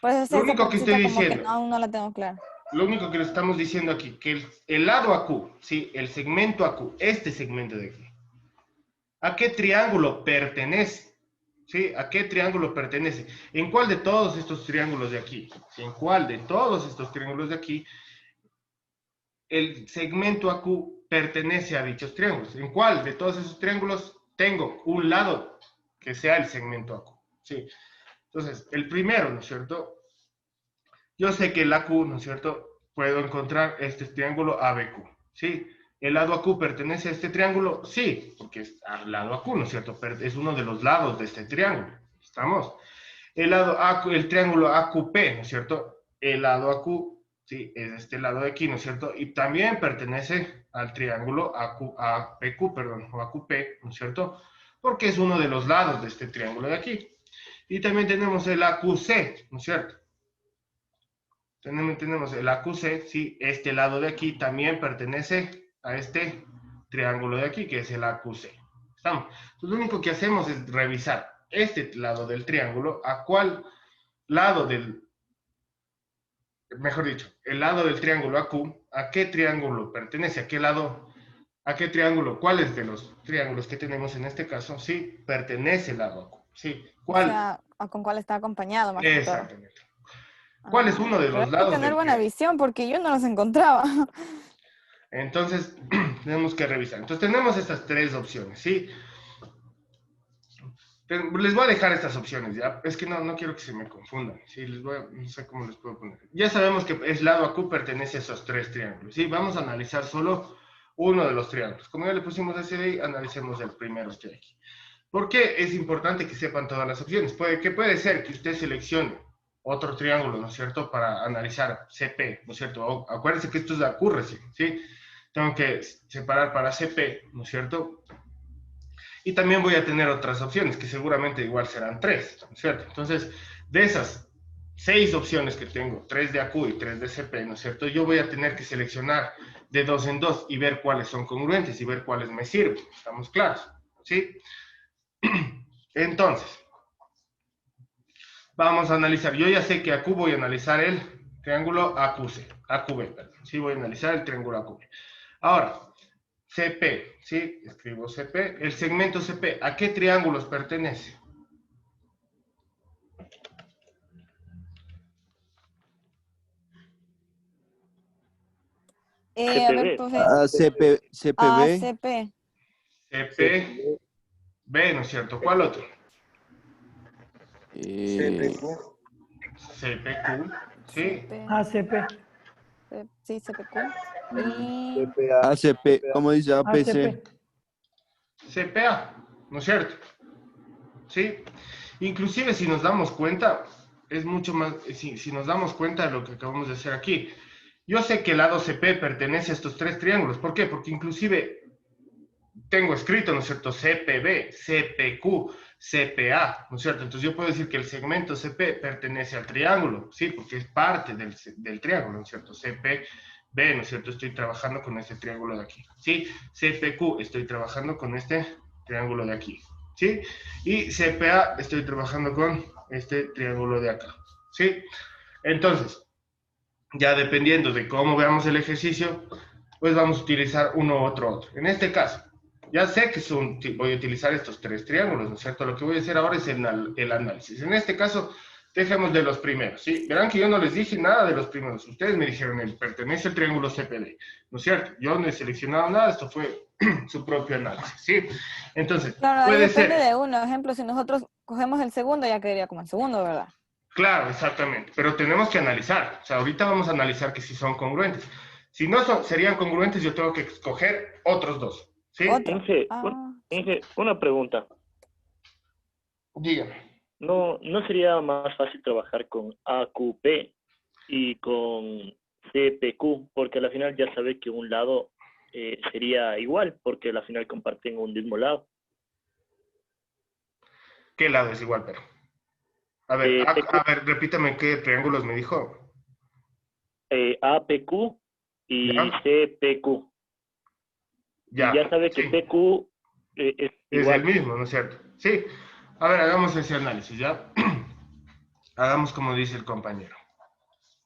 Por eso Lo esa único que estoy partecita como que diciendo... aún no la tengo clara. Lo único que le estamos diciendo aquí, que el lado AQ, ¿sí? El segmento AQ, este segmento de aquí, ¿a qué triángulo pertenece? ¿Sí? ¿A qué triángulo pertenece? ¿En cuál de todos estos triángulos de aquí? ¿En cuál de todos estos triángulos de aquí el segmento AQ pertenece a dichos triángulos? ¿En cuál de todos esos triángulos tengo un lado que sea el segmento AQ? ¿Sí? Entonces, el primero, ¿no es cierto? Yo sé que el AQ, ¿no es cierto? Puedo encontrar este triángulo ABQ, ¿sí? ¿El lado AQ pertenece a este triángulo? Sí, porque es al lado AQ, ¿no es cierto? Es uno de los lados de este triángulo. ¿Estamos? El lado AQ, el triángulo AQP, ¿no es cierto? El lado AQ, sí, es este lado de aquí, ¿no es cierto? Y también pertenece al triángulo APQ, perdón, o AQP, ¿no es cierto? Porque es uno de los lados de este triángulo de aquí. Y también tenemos el AQC, ¿no es cierto? Tenemos el AQC, sí, este lado de aquí también pertenece a este triángulo de aquí, que es el AQC. ¿Estamos? Entonces, lo único que hacemos es revisar este lado del triángulo, a cuál lado mejor dicho, el lado del triángulo AQ, a qué triángulo pertenece, a qué lado ¿A qué triángulo? ¿Cuáles de los triángulos que tenemos en este caso? Sí, pertenece el lado AQ. Sí, ¿cuál? O sea, ¿con cuál está acompañado más que todo? Exactamente. ¿Cuál es uno de Pero los hay que lados tener del buena triángulo? visión porque yo no los encontraba. Entonces, tenemos que revisar. Entonces, tenemos estas tres opciones, ¿sí? Les voy a dejar estas opciones, ¿ya? Es que no quiero que se me confundan, ¿sí? No sé cómo les puedo poner. Ya sabemos que el lado AQ pertenece a esos tres triángulos, ¿sí? Vamos a analizar solo uno de los triángulos. Como ya le pusimos SDI, analicemos el primero que hay aquí. ¿Por qué es importante que sepan todas las opciones? Puede ser que usted seleccione otro triángulo, ¿no es cierto?, para analizar CP, ¿no es cierto? Acuérdense que esto es AQ recién, ¿sí? Tengo que separar para CP, ¿no es cierto? Y también voy a tener otras opciones, que seguramente igual serán 3, ¿no es cierto? Entonces, de esas 6 opciones que tengo, 3 de AQ y 3 de CP, ¿no es cierto? Yo voy a tener que seleccionar de 2 en 2 y ver cuáles son congruentes y ver cuáles me sirven. ¿Estamos claros? ¿Sí? Entonces, vamos a analizar. Yo ya sé que AQ voy a analizar el triángulo AQB, perdón. Sí, voy a analizar el triángulo AQB. Ahora, CP, ¿sí? Escribo CP. El segmento CP, ¿a qué triángulos pertenece? A ver, CPB. profe. CPB. CP. CPB, ¿no es cierto? ¿Cuál otro? CPQ, ¿sí? CP. ACP. Sí, CPQ. Y CPA. ACP, ¿cómo dice APC? ACP. CPA, ¿no es cierto? ¿Sí? Inclusive si nos damos cuenta, es mucho más, si nos damos cuenta de lo que acabamos de hacer aquí, yo sé que el lado CP pertenece a estos tres triángulos. ¿Por qué? Porque inclusive tengo escrito, ¿no es cierto? CPB, CPQ, CPA, ¿no es cierto? Entonces yo puedo decir que el segmento CP pertenece al triángulo, ¿sí? Porque es parte del triángulo, ¿no es cierto? CPB, ¿no es cierto? Estoy trabajando con este triángulo de aquí, ¿sí? CPQ, estoy trabajando con este triángulo de aquí, ¿sí? Y CPA, estoy trabajando con este triángulo de acá, ¿sí? Entonces, ya dependiendo de cómo veamos el ejercicio, pues vamos a utilizar uno u otro. En este caso, ya sé que voy a utilizar estos tres triángulos, ¿no es cierto? Lo que voy a hacer ahora es el análisis. En este caso, dejemos de los primeros, ¿sí? Verán que yo no les dije nada de los primeros. Ustedes me dijeron, pertenece al triángulo CPD, ¿no es cierto? Yo no he seleccionado nada, esto fue su propio análisis, ¿sí? Entonces, claro, ahí puede depende ser... de uno. Ejemplo, si nosotros cogemos el segundo, ya quedaría como el segundo, ¿verdad? Claro, exactamente, pero tenemos que analizar. O sea, ahorita vamos a analizar que si son congruentes. Si no serían congruentes, yo tengo que escoger otros dos, ¿sí? Otro. Inge, Ah, Inge, una pregunta. Dígame. ¿No sería más fácil trabajar con AQP y con CPQ? Porque al final ya sabe que un lado sería igual, porque al final comparten un mismo lado. ¿Qué lado es igual, pero? A ver, repítame qué triángulos me dijo. APQ y ¿Ya? CPQ. Ya, Y ya sabe que sí. PQ es Es igual. el mismo, ¿no es cierto? Sí. A ver, hagamos ese análisis, ¿ya? Hagamos como dice el compañero.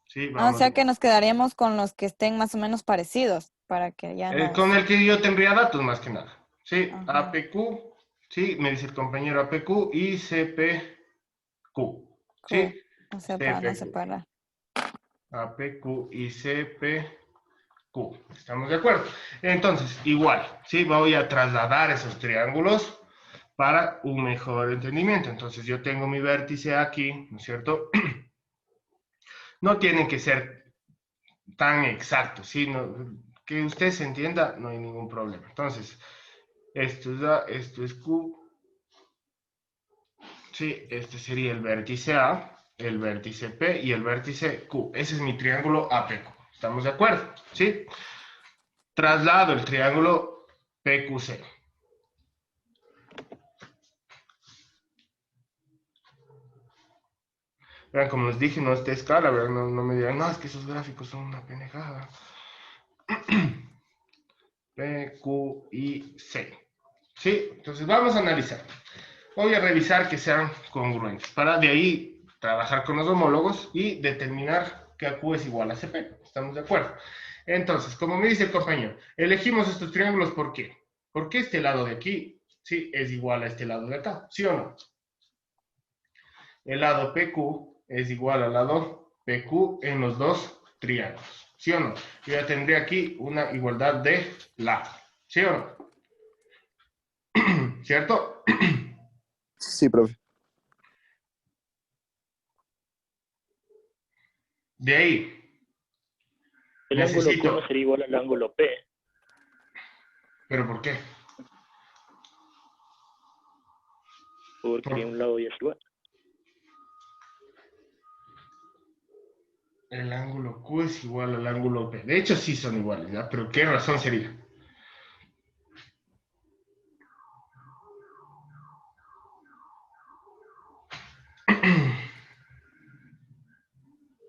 Sí, o vamos. sea que nos quedaríamos con los que estén más o menos parecidos, para que ya Con nos... el que yo tendría datos más que nada. Sí, Ajá. APQ, sí, me dice el compañero APQ y CPQ. ¿Sí? O sea, para no CPQ. separar. APQ y CPQ. ¿Estamos de acuerdo? Entonces, igual, ¿sí? Voy a trasladar esos triángulos para un mejor entendimiento. Entonces, yo tengo mi vértice aquí, ¿no es cierto? No tienen que ser tan exactos, ¿sí? Que usted se entienda, no hay ningún problema. Entonces, esto es Q. Sí, este sería el vértice A, el vértice P y el vértice Q. Ese es mi triángulo APQ. ¿Estamos de acuerdo? ¿Sí? Traslado el triángulo PQC. Vean, como les dije, no está escala, ¿verdad? No me digan, no, es que esos gráficos son una pendejada. P, Q y C. ¿Sí? Entonces vamos a analizar. Voy a revisar que sean congruentes para de ahí trabajar con los homólogos y determinar que AQ es igual a CP. ¿Estamos de acuerdo? Entonces, como me dice el compañero, elegimos estos triángulos, ¿por qué? Porque este lado de aquí, sí, es igual a este lado de acá, ¿sí o no? El lado PQ es igual al lado PQ en los dos triángulos, ¿sí o no? Yo ya tendría aquí una igualdad de lado, ¿sí o no? ¿Cierto? Sí, profe. De ahí, El ángulo Q necesito... no sería igual al ángulo P. ¿Pero por qué? Porque un lado ya es igual. El ángulo Q es igual al ángulo P. De hecho, sí son iguales, ¿ya? Pero ¿qué razón sería?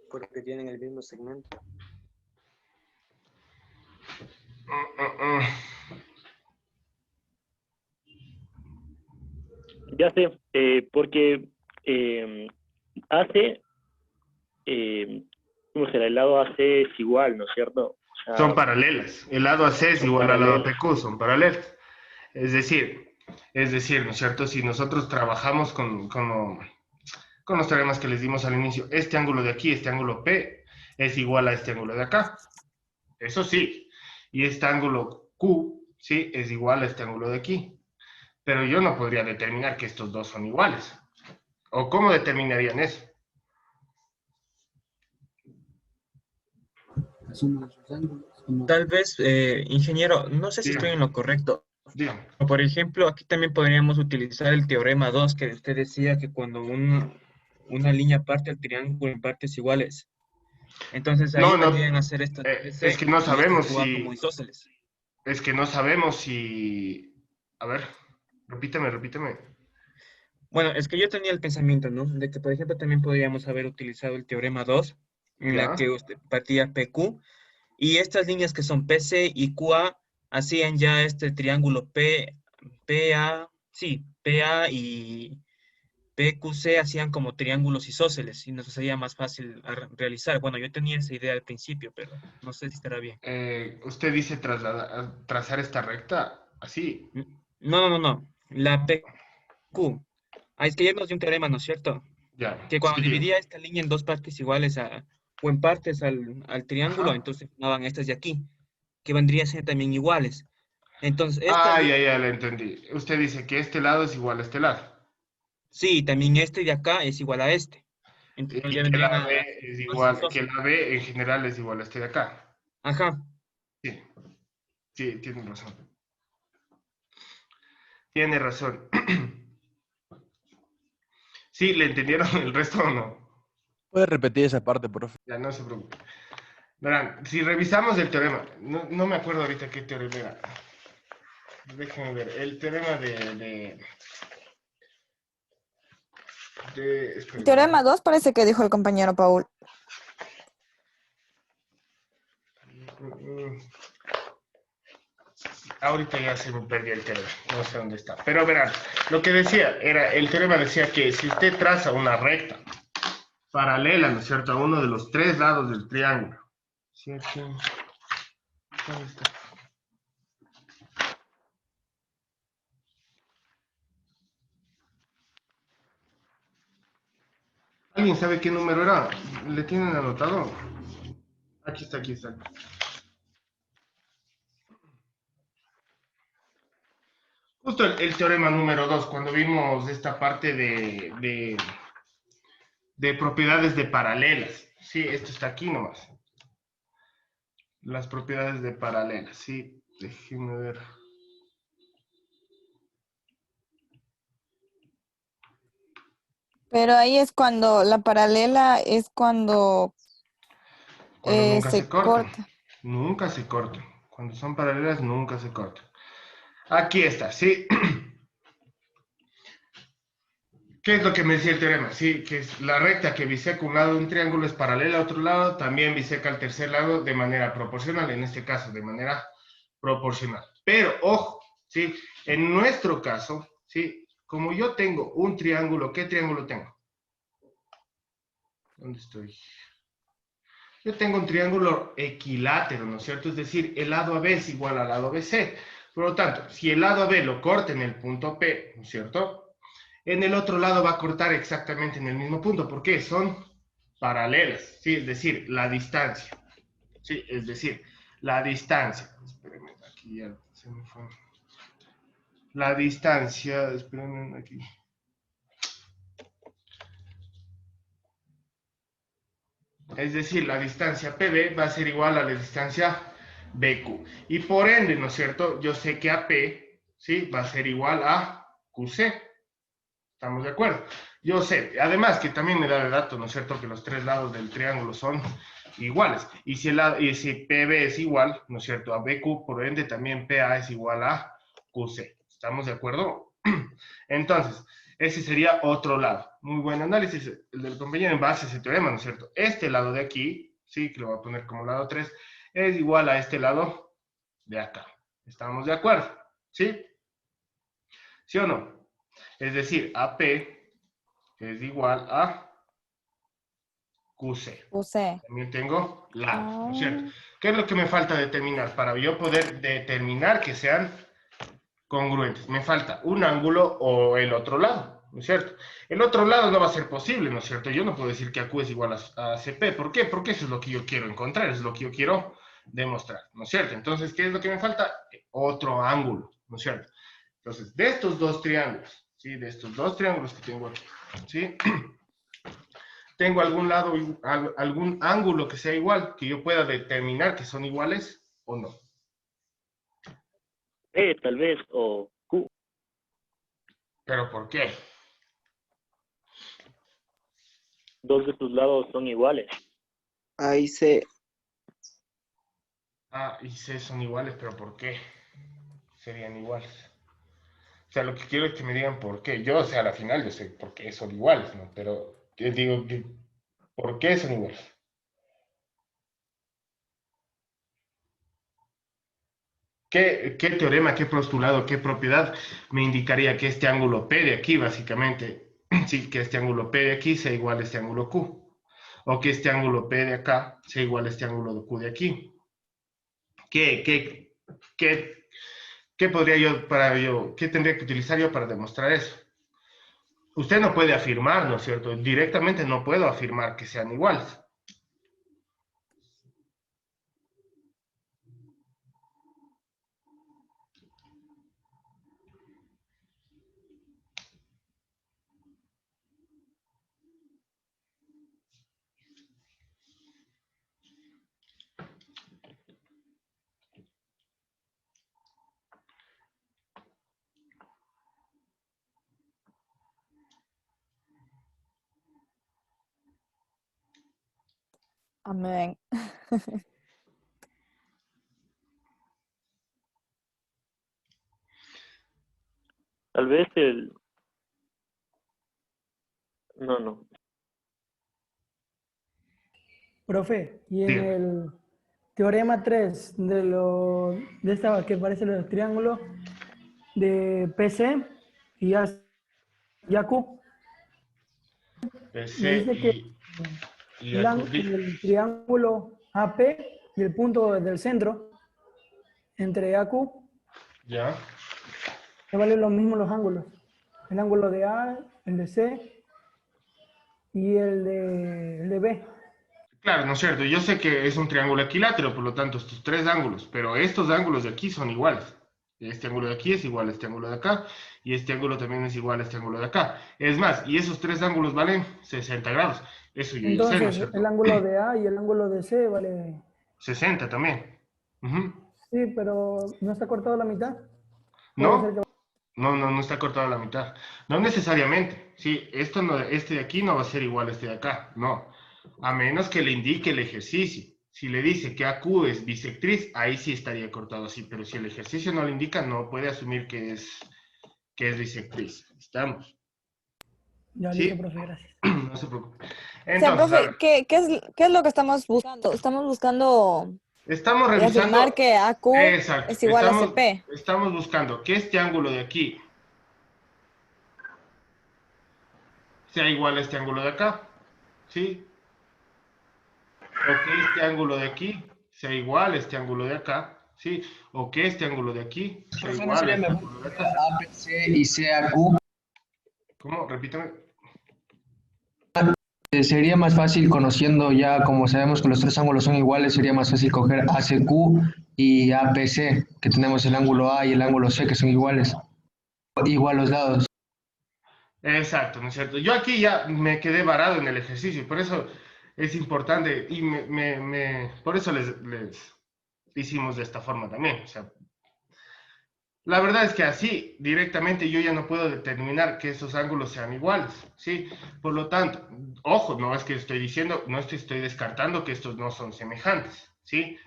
Porque tienen el mismo segmento. Ya sé, porque AC, ¿cómo será? El lado AC es igual, ¿no es cierto? O sea, Son paralelas. El lado AC es son igual al lado paralelas. PQ, son paralelas. Es decir, ¿no es cierto? Si nosotros trabajamos con los teoremas que les dimos al inicio, este ángulo de aquí, este ángulo P, es igual a este ángulo de acá. Eso sí. Y este ángulo Q, sí, es igual a este ángulo de aquí. Pero yo no podría determinar que estos dos son iguales. ¿O cómo determinarían eso? Tal vez, ingeniero, no sé si estoy Dígame, en lo correcto. dígame. Por ejemplo, aquí también podríamos utilizar el teorema 2, que usted decía que cuando una línea parte al triángulo en partes iguales. Entonces ahí No, vendrían no, a ser estas es BC que no y estas sabemos QA como si, isósceles. es que no sabemos si, a ver, repíteme. Bueno, es que yo tenía el pensamiento, ¿no? De que, por ejemplo, también podríamos haber utilizado el teorema 2, en la ¿Ya? que usted partía PQ, y estas líneas que son PC y QA hacían ya este triángulo PA, sí, PA y PQC hacían como triángulos isósceles y nos sería más fácil realizar. Bueno, yo tenía esa idea al principio, pero no sé si estará bien. Usted dice trazar esta recta así. No, no, no, no. La PQ. Ah, es que ya nos dio un teorema, ¿no es cierto? Ya, Que cuando sí, diga. dividía esta línea en dos partes iguales o en partes al triángulo, Ajá. entonces formaban estas de aquí, que vendrían a ser también iguales. Entonces, esta Ah, ya, línea, ya, le entendí. Usted dice que este lado es igual a este lado. sí, también este de acá es igual a este. Entonces ya Y que vendrían la a B ser es más igual, que isósceles. la B en general es igual a este de acá. Ajá. Sí, sí, tiene razón. Tiene razón. Sí, ¿le entendieron el resto o no? ¿Puede repetir esa parte, profe? Ya, no se preocupe. Verán, si revisamos el teorema, no me acuerdo ahorita qué teorema era. Déjenme ver, el teorema El espérenme. teorema 2 parece que dijo el compañero Paul. Ahorita ya se me perdió el teorema, no sé dónde está. Pero verán, lo que decía era, el teorema decía que si usted traza una recta paralela, ¿no es cierto?, a uno de los tres lados del triángulo. ¿Sí aquí? ¿Dónde está? ¿Alguien sabe qué número era? ¿Le tienen anotado? Aquí está, aquí está. Justo el teorema número 2, cuando vimos esta parte de propiedades de paralelas. Sí, esto está aquí nomás. Las propiedades de paralelas, sí. Déjenme ver. Pero ahí es cuando la paralela es cuando Cuando nunca se se cortan. corta. Nunca se cortan. Cuando son paralelas, nunca se cortan. Aquí está, sí. ¿Qué es lo que me decía el teorema? Sí, que es la recta que biseca un lado de un triángulo es paralela a otro lado, también biseca el tercer lado de manera proporcional, en este caso de manera proporcional. Pero, ojo, ¿sí? En nuestro caso, ¿sí? Como yo tengo un triángulo, ¿qué triángulo tengo? ¿Dónde estoy? Yo tengo un triángulo equilátero, ¿no es cierto? Es decir, el lado AB es igual al lado BC. Por lo tanto, si el lado AB lo corta en el punto P, ¿no es cierto? En el otro lado va a cortar exactamente en el mismo punto. ¿Por qué? Son paralelas, ¿sí? Es decir, la distancia. Sí, es decir, la distancia. Espérenme, aquí ya se me fue. La distancia, espérenme aquí. Es decir, la distancia PB va a ser igual a la distancia BQ. Y por ende, ¿no es cierto? Yo sé que AP, ¿sí? Va a ser igual a QC. ¿Estamos de acuerdo? Yo sé, además que también me da el dato, ¿no es cierto? Que los tres lados del triángulo son iguales. Y si PB es igual, ¿no es cierto? A BQ, por ende también PA es igual a QC. ¿Estamos de acuerdo? Entonces, ese sería otro lado. Muy buen análisis el del compañero en base a ese teorema, ¿no es cierto? Este lado de aquí, sí, que lo voy a poner como lado 3, es igual a este lado de acá. ¿Estamos de acuerdo? ¿Sí? ¿Sí o no? Es decir, AP es igual a QC. QC. También tengo lado, ¿no es cierto? ¿Qué es lo que me falta determinar para yo poder determinar que sean congruentes? Me falta un ángulo o el otro lado, ¿no es cierto? El otro lado no va a ser posible, ¿no es cierto? Yo no puedo decir que AQ es igual a CP. ¿Por qué? Porque eso es lo que yo quiero encontrar, eso es lo que yo quiero demostrar, ¿no es cierto? Entonces, ¿qué es lo que me falta? Otro ángulo, ¿no es cierto? Entonces, de estos dos triángulos, ¿sí? De estos dos triángulos que tengo aquí, ¿sí? ¿Tengo algún lado, algún ángulo que sea igual, que yo pueda determinar que son iguales o no? P tal vez, o Q. ¿Pero por qué? Dos de sus lados son iguales. Ahí se... A y C son iguales, pero ¿por qué serían iguales? O sea, lo que quiero es que me digan por qué. Yo, o sea, a la final yo sé por qué son iguales, ¿no? Pero yo digo, ¿por qué son iguales? ¿Qué teorema, qué postulado, qué propiedad me indicaría que este ángulo P de aquí, básicamente, sí, que este ángulo P de aquí sea igual a este ángulo Q? O que este ángulo P de acá sea igual a este ángulo Q de aquí. ¿Qué podría qué tendría que utilizar yo para demostrar eso? Usted no puede afirmar, ¿no es cierto? Directamente no puedo afirmar que sean iguales. Amén. Tal vez el... No. Profe, y en Dígame. el teorema 3 de esta que parece los triángulos de PC y AQ, me PC dice que y AQ. el triángulo AP y el punto del centro entre AQ Ya. me valen lo mismo los ángulos. El ángulo de A, el de C y el de B. Claro, ¿no es cierto? Yo sé que es un triángulo equilátero, por lo tanto, estos tres ángulos, pero estos ángulos de aquí son iguales. Este ángulo de aquí es igual a este ángulo de acá, y este ángulo también es igual a este ángulo de acá. Es más, y esos tres ángulos valen 60 grados. Eso yo ya sé, ¿no es Entonces, cierto? el ángulo de A y el ángulo de C vale... 60 también. Ujú. Sí, pero ¿no está cortado la mitad? Puede ser que... ¿No? No está cortado a la mitad. No necesariamente. Sí, este de aquí no va a ser igual a este de acá. No. A menos que le indique el ejercicio. Si le dice que AQ es bisectriz, ahí sí estaría cortado así. Pero si el ejercicio no le indica, no puede asumir que es bisectriz. ¿Estamos? Ya, listo, ¿Sí? profe, gracias. No se preocupe. O sea, Entonces, a profe, ver, ¿qué es lo que estamos buscando? Estamos buscando estamos revisando. afirmar que AQ Exacto. es igual a CP. Estamos buscando que este ángulo de aquí sea igual a este ángulo de acá. ¿Sí? o que este ángulo de aquí sea igual a este ángulo de acá, ¿sí? O que este ángulo de aquí sea Profe, ¿no igual a sería este mejor ángulo de coger acá. APC y CAQ? ¿Cómo? Repítame. Sería más fácil conociendo ya, como sabemos que los tres ángulos son iguales, sería más fácil coger ACQ y APC, que tenemos el ángulo A y el ángulo C, que son iguales. Igual los lados. Exacto, ¿no es cierto? Yo aquí ya me quedé varado en el ejercicio, y por eso es importante, y por eso les hicimos de esta forma también. O sea, la verdad es que así, directamente, yo ya no puedo determinar que esos ángulos sean iguales, ¿sí? Por lo tanto, ojo, no es que estoy diciendo, no estoy descartando que estos no son semejantes, ¿sí?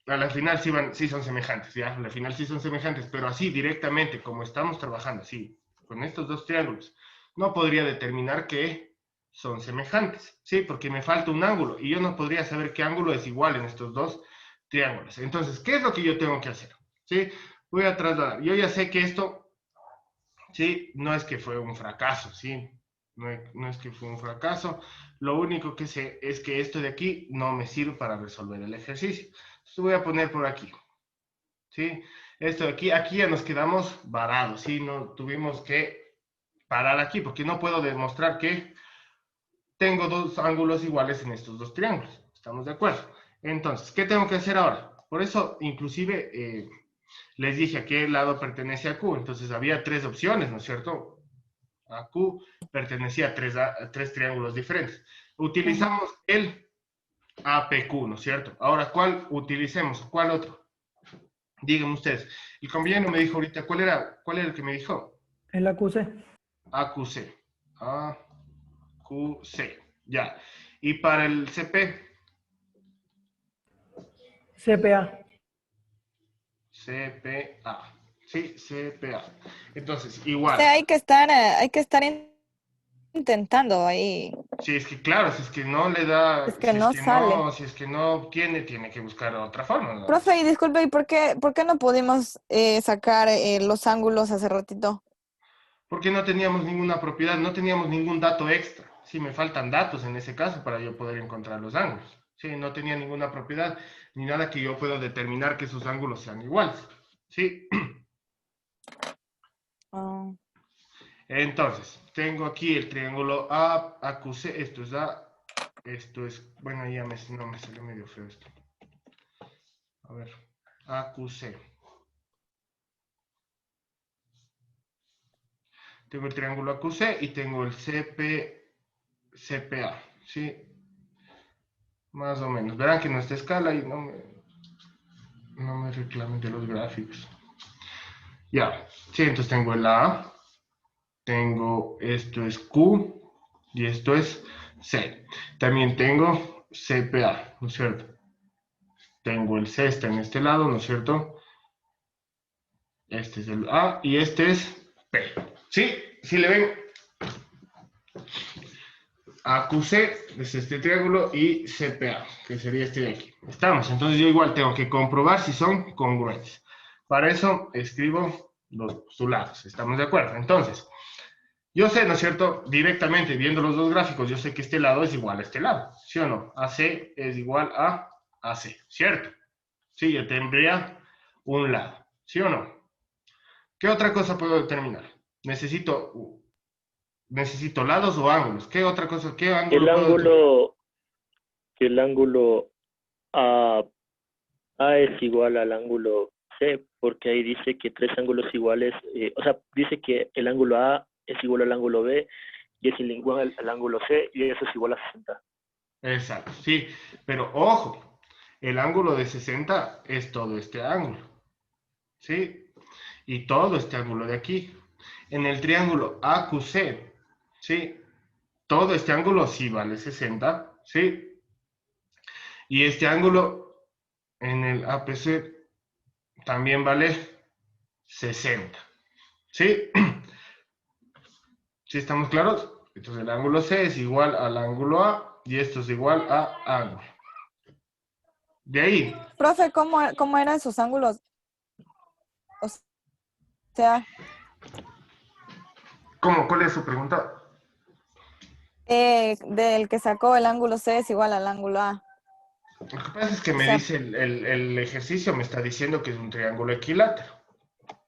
A la final sí son semejantes, ¿ya? A la final sí son semejantes, pero así directamente, como estamos trabajando así, con estos dos triángulos, no podría determinar que son semejantes, ¿sí? Porque me falta un ángulo y yo no podría saber qué ángulo es igual en estos dos triángulos. Entonces, ¿qué es lo que yo tengo que hacer? ¿Sí? Voy a trasladar. Yo ya sé que esto, ¿sí? No es que fue un fracaso, ¿sí? No es que fue un fracaso. Lo único que sé es que esto de aquí no me sirve para resolver el ejercicio. Entonces voy a poner por aquí, ¿sí? Esto de aquí ya nos quedamos varados, ¿sí? No tuvimos que parar aquí porque no puedo demostrar que tengo dos ángulos iguales en estos dos triángulos. ¿Estamos de acuerdo? Entonces, ¿qué tengo que hacer ahora? Por eso, inclusive, les dije a qué lado pertenece a Q. Entonces, había tres opciones, ¿no es cierto? A Q pertenecía a tres triángulos diferentes. Utilizamos el APQ, ¿no es cierto? Ahora, ¿cuál utilicemos? ¿Cuál otro? Díganme ustedes. El compañero me dijo ahorita, ¿cuál era el que me dijo? El AQC. AQC. AQC. Ya. Y para el CP, CPA. CPA. Sí, CPA. Entonces, O igual. sea, hay que estar intentando ahí. Si es que, claro, si es que no le da, Es que no sale. si es que no obtiene, tiene que buscar otra forma, ¿no? Profe, y disculpe, ¿y por qué no pudimos sacar los ángulos hace ratito? Porque no teníamos ninguna propiedad, no teníamos ningún dato extra. Sí, me faltan datos en ese caso para yo poder encontrar los ángulos. Sí, no tenía ninguna propiedad ni nada que yo pueda determinar que esos ángulos sean iguales. Sí. Ah. Entonces, tengo aquí el triángulo AQC, esto es A, esto es, bueno, ya no me salió medio feo esto. A ver, AQC. Tengo el triángulo AQC y tengo el CPA, ¿sí? Más o menos. Verán que no está escala y no me reclamen de los gráficos. Ya, sí, entonces tengo el A, tengo esto es Q y esto es C. También tengo CPA, ¿no es cierto? Tengo el C, está en este lado, ¿no es cierto? Este es el A y este es P. ¿Sí? ¿Sí le ven? AQC es este triángulo y CPA, que sería este de aquí. Estamos, entonces yo igual tengo que comprobar si son congruentes. Para eso escribo los postulados, ¿estamos de acuerdo? Entonces, yo sé, ¿no es cierto? Directamente viendo los dos gráficos, yo sé que este lado es igual a este lado, ¿sí o no? AC es igual a AC, ¿cierto? Sí, yo tendría un lado, ¿sí o no? ¿Qué otra cosa puedo determinar? Necesito lados o ángulos. ¿Qué otra cosa? ¿Qué ángulo puedo determinar? El ángulo A es igual al ángulo C, porque ahí dice que tres ángulos iguales, o sea, dice que el ángulo A es igual al ángulo B y es igual al ángulo C y eso es igual a 60. Exacto, sí. Pero ojo, el ángulo de 60 es todo este ángulo. ¿Sí? Y todo este ángulo de aquí. En el triángulo AQC, ¿sí? Todo este ángulo sí vale 60, ¿sí? Y este ángulo en el APC también vale 60, ¿sí? ¿Sí estamos claros? Entonces el ángulo C es igual al ángulo A y esto es igual a ángulo. De ahí. Profe, ¿cómo eran esos ángulos? O sea, ¿Cómo? ¿Cuál es su pregunta? Del que sacó el ángulo C es igual al ángulo A. Lo que pasa es que O me sea, dice el ejercicio, me está diciendo que es un triángulo equilátero.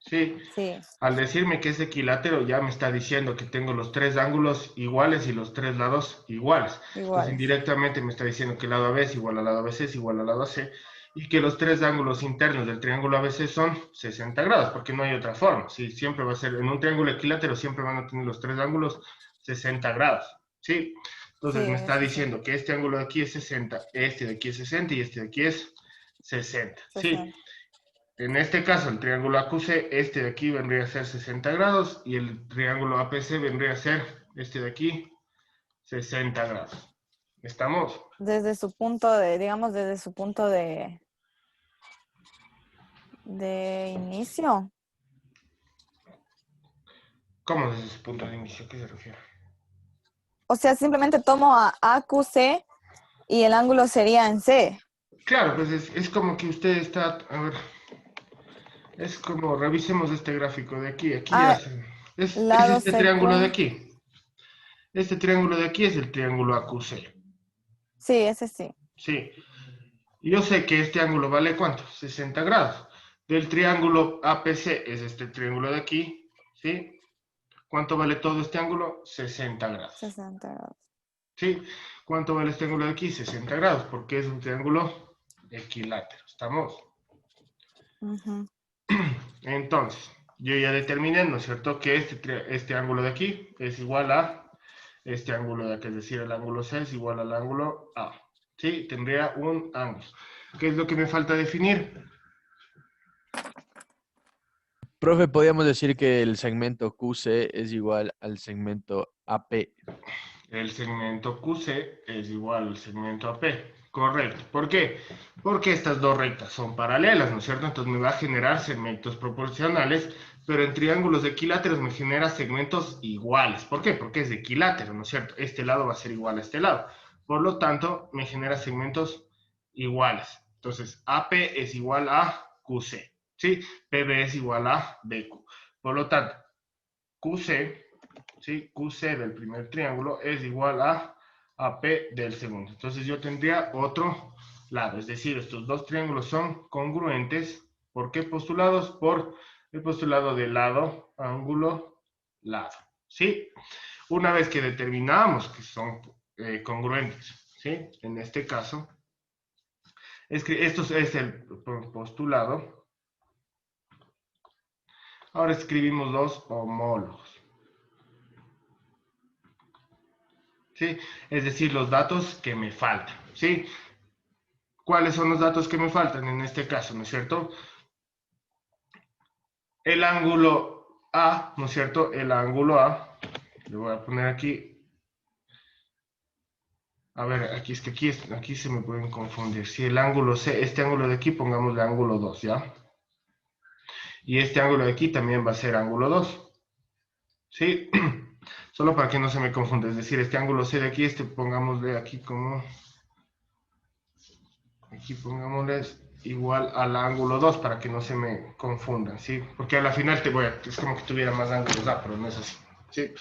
Sí, sí, al decirme que es equilátero ya me está diciendo que tengo los tres ángulos iguales y los tres lados iguales. Entonces iguales. indirectamente me está diciendo que el lado AB es igual al lado ABC es igual al lado AC y que los tres ángulos internos del triángulo ABC son 60 grados, porque no hay otra forma. Sí, siempre va a ser, en un triángulo equilátero siempre van a tener los tres ángulos 60 grados. ¿Sí? Entonces Sí, me está eso sí, diciendo que este ángulo de aquí es 60, este de aquí es 60 y este de aquí es 60. ¿Sí? 60. En este caso, el triángulo AQC, este de aquí vendría a ser 60 grados y el triángulo APC vendría a ser este de aquí 60 grados. ¿Estamos? Desde su punto de, digamos, desde su punto de inicio. ¿Cómo desde ese punto de inicio? ¿A qué se refiere? O sea, simplemente tomo a AQC y el ángulo sería en C. Claro, pues es como que usted está, a ver, es como, revisemos este gráfico de aquí, aquí ya Ah, es lado este triángulo de CQ. aquí. Este triángulo de aquí es el triángulo AQC. Sí, ese sí. Sí. Y yo sé que este ángulo vale ¿cuánto? 60 grados. Del triángulo APC es este triángulo de aquí, ¿sí? ¿Cuánto vale todo este ángulo? 60 grados. 60 grados. ¿Sí? ¿Cuánto vale este ángulo de aquí? 60 grados, porque es un triángulo equilátero. ¿Estamos? Ujú. Entonces, yo ya determiné, ¿no es cierto?, que este ángulo de aquí es igual a este ángulo de aquí, es decir, el ángulo C es igual al ángulo A. ¿Sí? Tendría un ángulo. ¿Qué es lo que me falta definir? Profe, podríamos decir que el segmento QC es igual al segmento AP. El segmento QC es igual al segmento AP. Correcto. ¿Por qué? Porque estas dos rectas son paralelas, ¿no es cierto? Entonces me va a generar segmentos proporcionales, pero en triángulos equiláteros me genera segmentos iguales. ¿Por qué? Porque es equilátero, ¿no es cierto? Este lado va a ser igual a este lado. Por lo tanto, me genera segmentos iguales. Entonces, AP es igual a QC, ¿sí? PB es igual a BQ. Por lo tanto, QC, ¿sí? QC del primer triángulo es igual a AP del segundo. Entonces yo tendría otro lado, es decir, estos dos triángulos son congruentes. ¿Por qué postulados? Por el postulado de lado, ángulo, lado. ¿Sí? Una vez que determinamos que son congruentes, ¿sí? En este caso, es que esto es el postulado. Ahora escribimos los homólogos. ¿Sí? Es decir, los datos que me faltan, ¿sí? ¿Cuáles son los datos que me faltan en este caso, no es cierto? El ángulo A, ¿no es cierto? El ángulo A, le voy a poner aquí, a ver, aquí es que aquí se me pueden confundir. Si el ángulo C, este ángulo de aquí, pongámosle ángulo 2, ¿ya? Y este ángulo de aquí también va a ser ángulo 2, ¿sí? Solo para que no se me confunda, es decir, este ángulo C de aquí, pongámosle aquí como... Aquí pongámosle igual al ángulo 2 para que no se me confundan, ¿sí? Porque a la final es como que tuviera más ángulos A, pero no es así, ¿sí?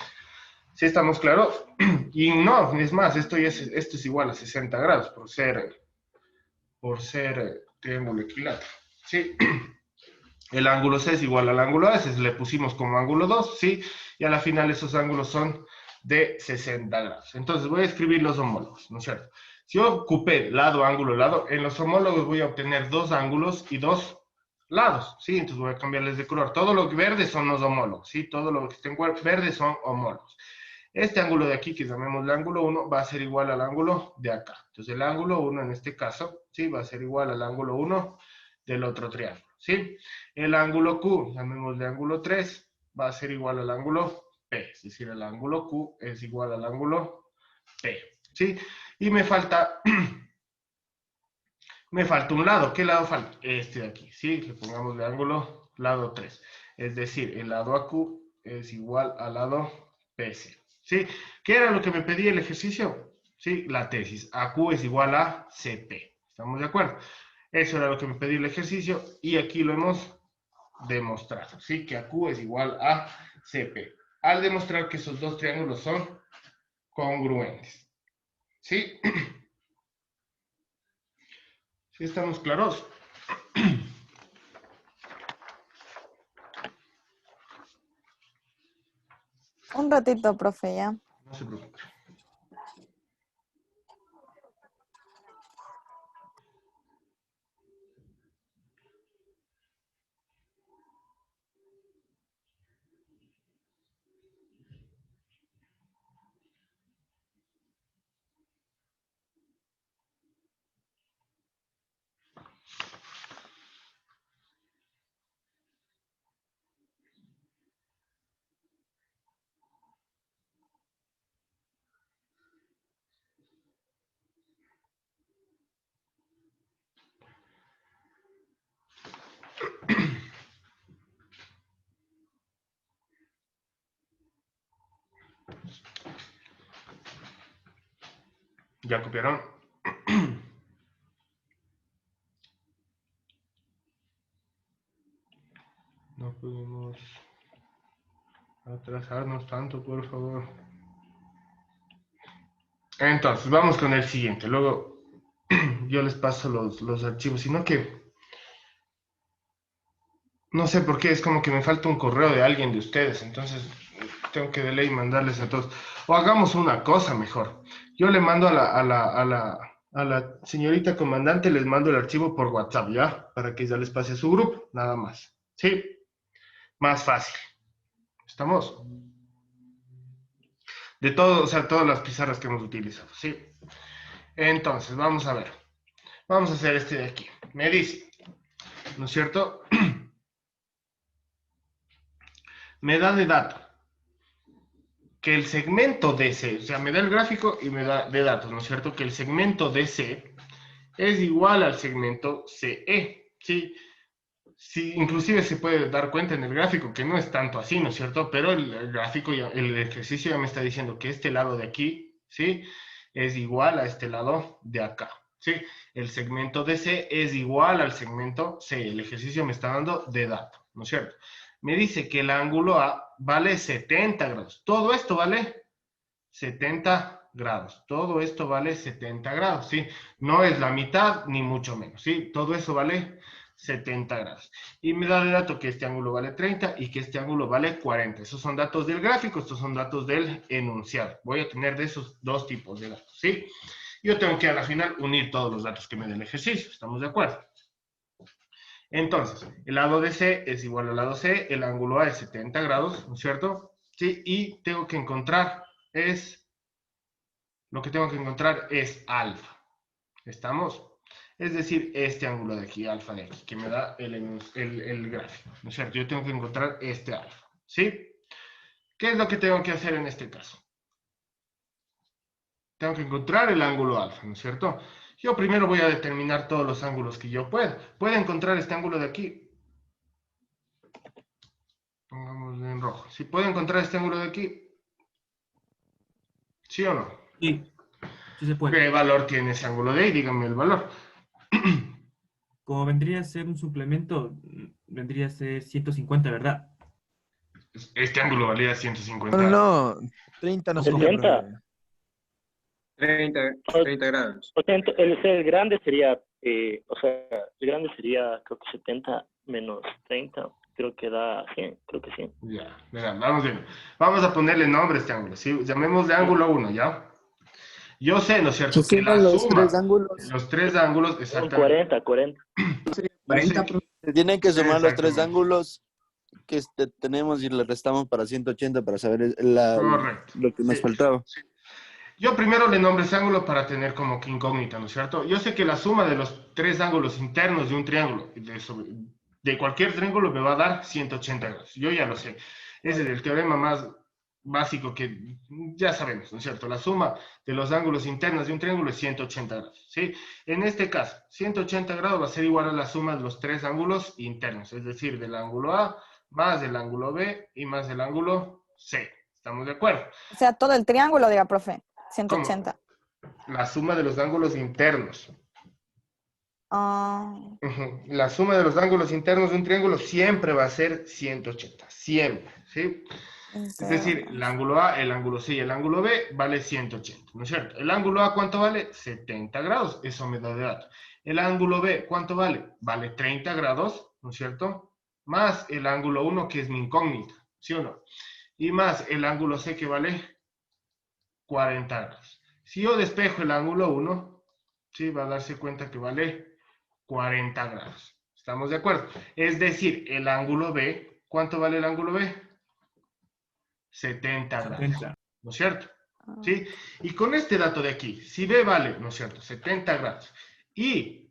¿Sí estamos claros? Y no, es más, esto es igual a 60 grados por ser triángulo equilátero, ¿sí? El ángulo C es igual al ángulo A, ese le pusimos como ángulo 2, ¿sí? Y a la final esos ángulos son de 60 grados. Entonces voy a escribir los homólogos, ¿no es cierto? Si yo ocupé lado, ángulo, lado, en los homólogos voy a obtener dos ángulos y dos lados, ¿sí? Entonces voy a cambiarles de color. Todo lo verde son los homólogos, ¿sí? Todo lo que esté en verde son homólogos. Este ángulo de aquí, que llamémosle ángulo 1, va a ser igual al ángulo de acá. Entonces el ángulo 1 en este caso, ¿sí? Va a ser igual al ángulo 1 del otro triángulo, ¿sí? El ángulo Q, llamémosle ángulo 3, va a ser igual al ángulo P. Es decir, el ángulo Q es igual al ángulo P, ¿sí? Y me falta un lado. ¿Qué lado falta? Este de aquí, ¿sí? Le pongamos de ángulo lado 3. Es decir, el lado AQ es igual al lado PC, ¿sí? ¿Qué era lo que me pedía el ejercicio? Sí, la tesis. AQ es igual a CP. ¿Estamos de acuerdo? Eso era lo que me pedía el ejercicio y aquí lo hemos demostrado, ¿sí? Que AQ es igual a CP. Al demostrar que esos dos triángulos son congruentes. ¿Sí? ¿Sí estamos claros? Un ratito, profe, ya. No se preocupe. ¿Ya copiaron? No podemos atrasarnos tanto, por favor. Entonces, vamos con el siguiente. Luego yo les paso los archivos, sino que no sé por qué, es como que me falta un correo de alguien de ustedes, entonces tengo que de ley mandarles a todos. O hagamos una cosa mejor. Yo le mando a la señorita comandante, les mando el archivo por WhatsApp, ¿ya? Para que ya les pase a su grupo, nada más. ¿Sí? Más fácil. ¿Estamos? De todo, o sea, todas las pizarras que hemos utilizado, ¿sí? Entonces, vamos a ver. Vamos a hacer este de aquí. Me dice, ¿no es cierto? Me da de dato que el segmento DC, o sea, me da el gráfico y me da de datos, ¿no es cierto? Que el segmento DC es igual al segmento CE, ¿sí? Sí, inclusive se puede dar cuenta en el gráfico que no es tanto así, ¿no es cierto? Pero el gráfico, el ejercicio ya me está diciendo que este lado de aquí, ¿sí? Es igual a este lado de acá, ¿sí? El segmento DC es igual al segmento C. El ejercicio me está dando de dato, ¿no es cierto? Me dice que el ángulo A vale 70 grados. Todo esto vale 70 grados. Todo esto vale 70 grados, ¿sí? No es la mitad, ni mucho menos, ¿sí? Todo eso vale 70 grados. Y me da de dato que este ángulo vale 30 y que este ángulo vale 40. Esos son datos del gráfico, estos son datos del enunciado. Voy a tener de esos dos tipos de datos, ¿sí? Yo tengo que al final unir todos los datos que me dé el ejercicio. ¿Estamos de acuerdo? Entonces, el lado de C es igual al lado C, el ángulo A es 70 grados, ¿no es cierto? Sí, y tengo que encontrar lo que tengo que encontrar es alfa. ¿Estamos? Es decir, este ángulo de aquí, alfa de aquí, que me da el gráfico, ¿no es cierto? Yo tengo que encontrar este alfa, ¿sí? ¿Qué es lo que tengo que hacer en este caso? Tengo que encontrar el ángulo alfa, ¿no es cierto? Yo primero voy a determinar todos los ángulos que yo pueda. ¿Puedo encontrar este ángulo de aquí? Pongámoslo en rojo. ¿Sí puedo encontrar este ángulo de aquí? ¿Sí o no? Sí, sí se puede. ¿Qué valor tiene ese ángulo de ahí? Díganme el valor. Como vendría a ser un suplemento, vendría a ser 150, ¿verdad? Este ángulo valía 150. No, 30 no sería. 70. 30 grados. O sea, el grande sería, el grande sería, creo que 70 menos 30, creo que da 100, creo que 100. Ya, mira, vamos bien. Vamos a ponerle nombre a este ángulo, ¿sí? Llamémosle ángulo 1, ¿ya? Yo sé, ¿no es cierto? Que la los suma, tres ángulos. los tres ángulos, Son exactamente. 40. 40, se tienen que sumar los tres Exactamente. ángulos que tenemos y le restamos para 180 para saber Correcto. lo que nos Sí. faltaba. Yo primero le nombro ese ángulo para tener como que incógnita, ¿no es cierto? Yo sé que la suma de los tres ángulos internos de un triángulo, de cualquier triángulo, me va a dar 180 grados. Yo ya lo sé. Ese es el teorema más básico que ya sabemos, ¿no es cierto? La suma de los ángulos internos de un triángulo es 180 grados, ¿sí? En este caso, 180 grados va a ser igual a la suma de los tres ángulos internos, es decir, del ángulo A más del ángulo B y más del ángulo C. ¿Estamos de acuerdo? O sea, todo el triángulo, diga, profe. 180. La suma de los ángulos internos. Ah, Ujú. La suma de los ángulos internos de un triángulo siempre va a ser 180, siempre, ¿sí? Es decir, el ángulo A, el ángulo C y el ángulo B vale 180, ¿no es cierto? El ángulo A, ¿cuánto vale? 70 grados, eso me da de dato. El ángulo B, ¿cuánto vale? Vale 30 grados, ¿no es cierto? Más el ángulo 1, que es mi incógnita, ¿sí o no? Y más el ángulo C, que vale 40 grados. Si yo despejo el ángulo 1, ¿sí? Va a darse cuenta que vale 40 grados. ¿Estamos de acuerdo? Es decir, el ángulo B, ¿cuánto vale el ángulo B? 70 grados, ¿no es cierto? ¿Sí? Y con este dato de aquí, si B vale, ¿no es cierto?, 70 grados y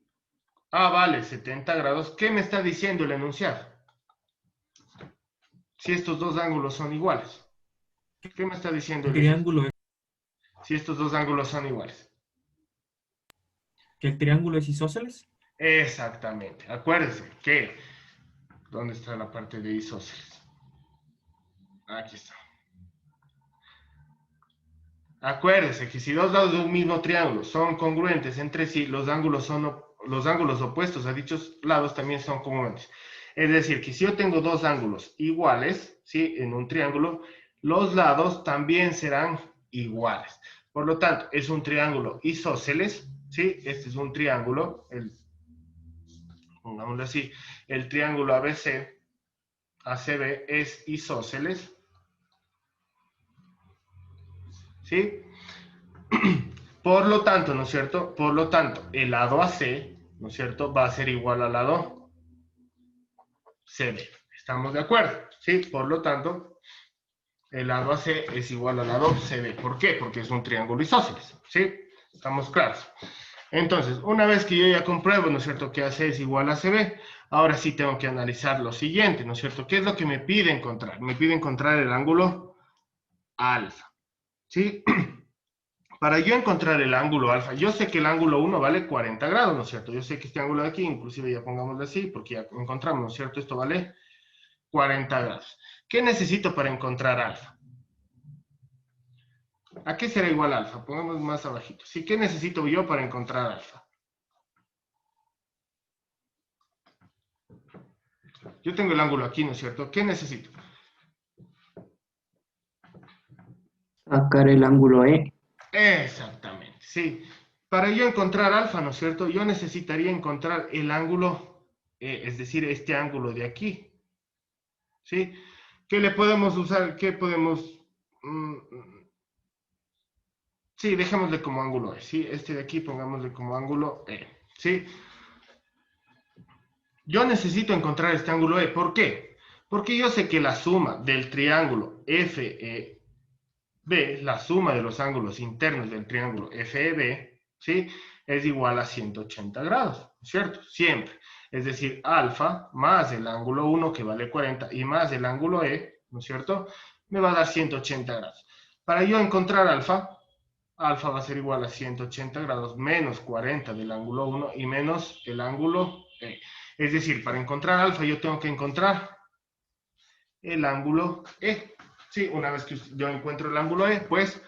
A vale 70 grados, ¿qué me está diciendo el enunciado? Si estos dos ángulos son iguales. ¿Qué me está diciendo el triángulo? Si estos dos ángulos son iguales. ¿Que el triángulo es isósceles? Exactamente. Acuérdense que... ¿Dónde está la parte de isósceles? Aquí está. Acuérdense que si dos lados de un mismo triángulo son congruentes entre sí, los ángulos opuestos a dichos lados también son congruentes. Es decir, que si yo tengo dos ángulos iguales, ¿sí?, en un triángulo, los lados también serán iguales. Por lo tanto, es un triángulo isósceles, ¿sí? Este es un triángulo, pongámoslo así, el triángulo ABC, ACB es isósceles, ¿sí? Por lo tanto, ¿no es cierto? Por lo tanto, el lado AC, ¿no es cierto?, va a ser igual al lado CB. ¿Estamos de acuerdo? ¿Sí? Por lo tanto, el lado AC es igual al lado CB. ¿Por qué? Porque es un triángulo isósceles, ¿sí? ¿Estamos claros? Entonces, una vez que yo ya compruebo, ¿no es cierto?, que AC es igual a CB, ahora sí tengo que analizar lo siguiente, ¿no es cierto? ¿Qué es lo que me pide encontrar? Me pide encontrar el ángulo alfa, ¿sí? Para yo encontrar el ángulo alfa, yo sé que el ángulo 1 vale 40 grados, ¿no es cierto? Yo sé que este ángulo de aquí, inclusive ya pongámoslo así, porque ya encontramos, ¿no es cierto? Esto vale 40 grados. ¿Qué necesito para encontrar alfa? ¿A qué será igual alfa? Pongamos más abajito. ¿Sí? ¿Qué necesito yo para encontrar alfa? Yo tengo el ángulo aquí, ¿no es cierto? ¿Qué necesito? Sacar el ángulo E. Exactamente, sí. Para yo encontrar alfa, ¿no es cierto?, yo necesitaría encontrar el ángulo, es decir, este ángulo de aquí. ¿Sí? ¿Qué le podemos usar? ¿Qué podemos...? Sí, dejémosle como ángulo E, ¿sí? Este de aquí pongámosle como ángulo E, ¿sí? Yo necesito encontrar este ángulo E. ¿Por qué? Porque yo sé que la suma del triángulo FEB, la suma de los ángulos internos del triángulo FEB, ¿sí?, es igual a 180 grados, ¿cierto? Siempre. Es decir, alfa más el ángulo 1, que vale 40, y más el ángulo E, ¿no es cierto?, me va a dar 180 grados. Para yo encontrar alfa va a ser igual a 180 grados menos 40 del ángulo 1 y menos el ángulo E. Es decir, para encontrar alfa yo tengo que encontrar el ángulo E. Sí, una vez que yo encuentro el ángulo E, pues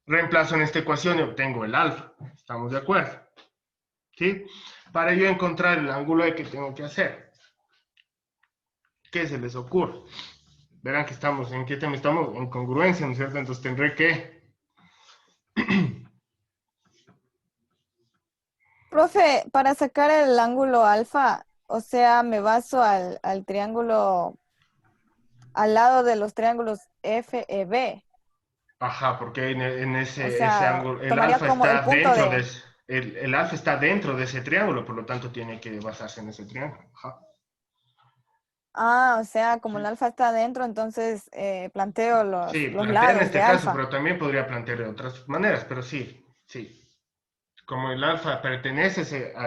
reemplazo en esta ecuación y obtengo el alfa. ¿Estamos de acuerdo? ¿Sí? Para yo encontrar el ángulo E, ¿qué tengo que hacer? ¿Qué se les ocurre? Verán que estamos, ¿en qué tema estamos? En congruencia, ¿no es cierto? Entonces tendré que... Profe, para sacar el ángulo alfa, o sea, me baso al triángulo, al lado de los triángulos FEB. Ajá, porque en ese, O sea, ese ángulo, el tomaría alfa como el está punto dentro de... el alfa está dentro de ese triángulo, por lo tanto tiene que basarse en ese triángulo. Ajá. Ah, o sea, como el alfa está adentro, entonces planteo Sí, los plantea en lados este de caso, alfa. pero también podría plantear de otras maneras, pero sí, sí. Como el alfa pertenece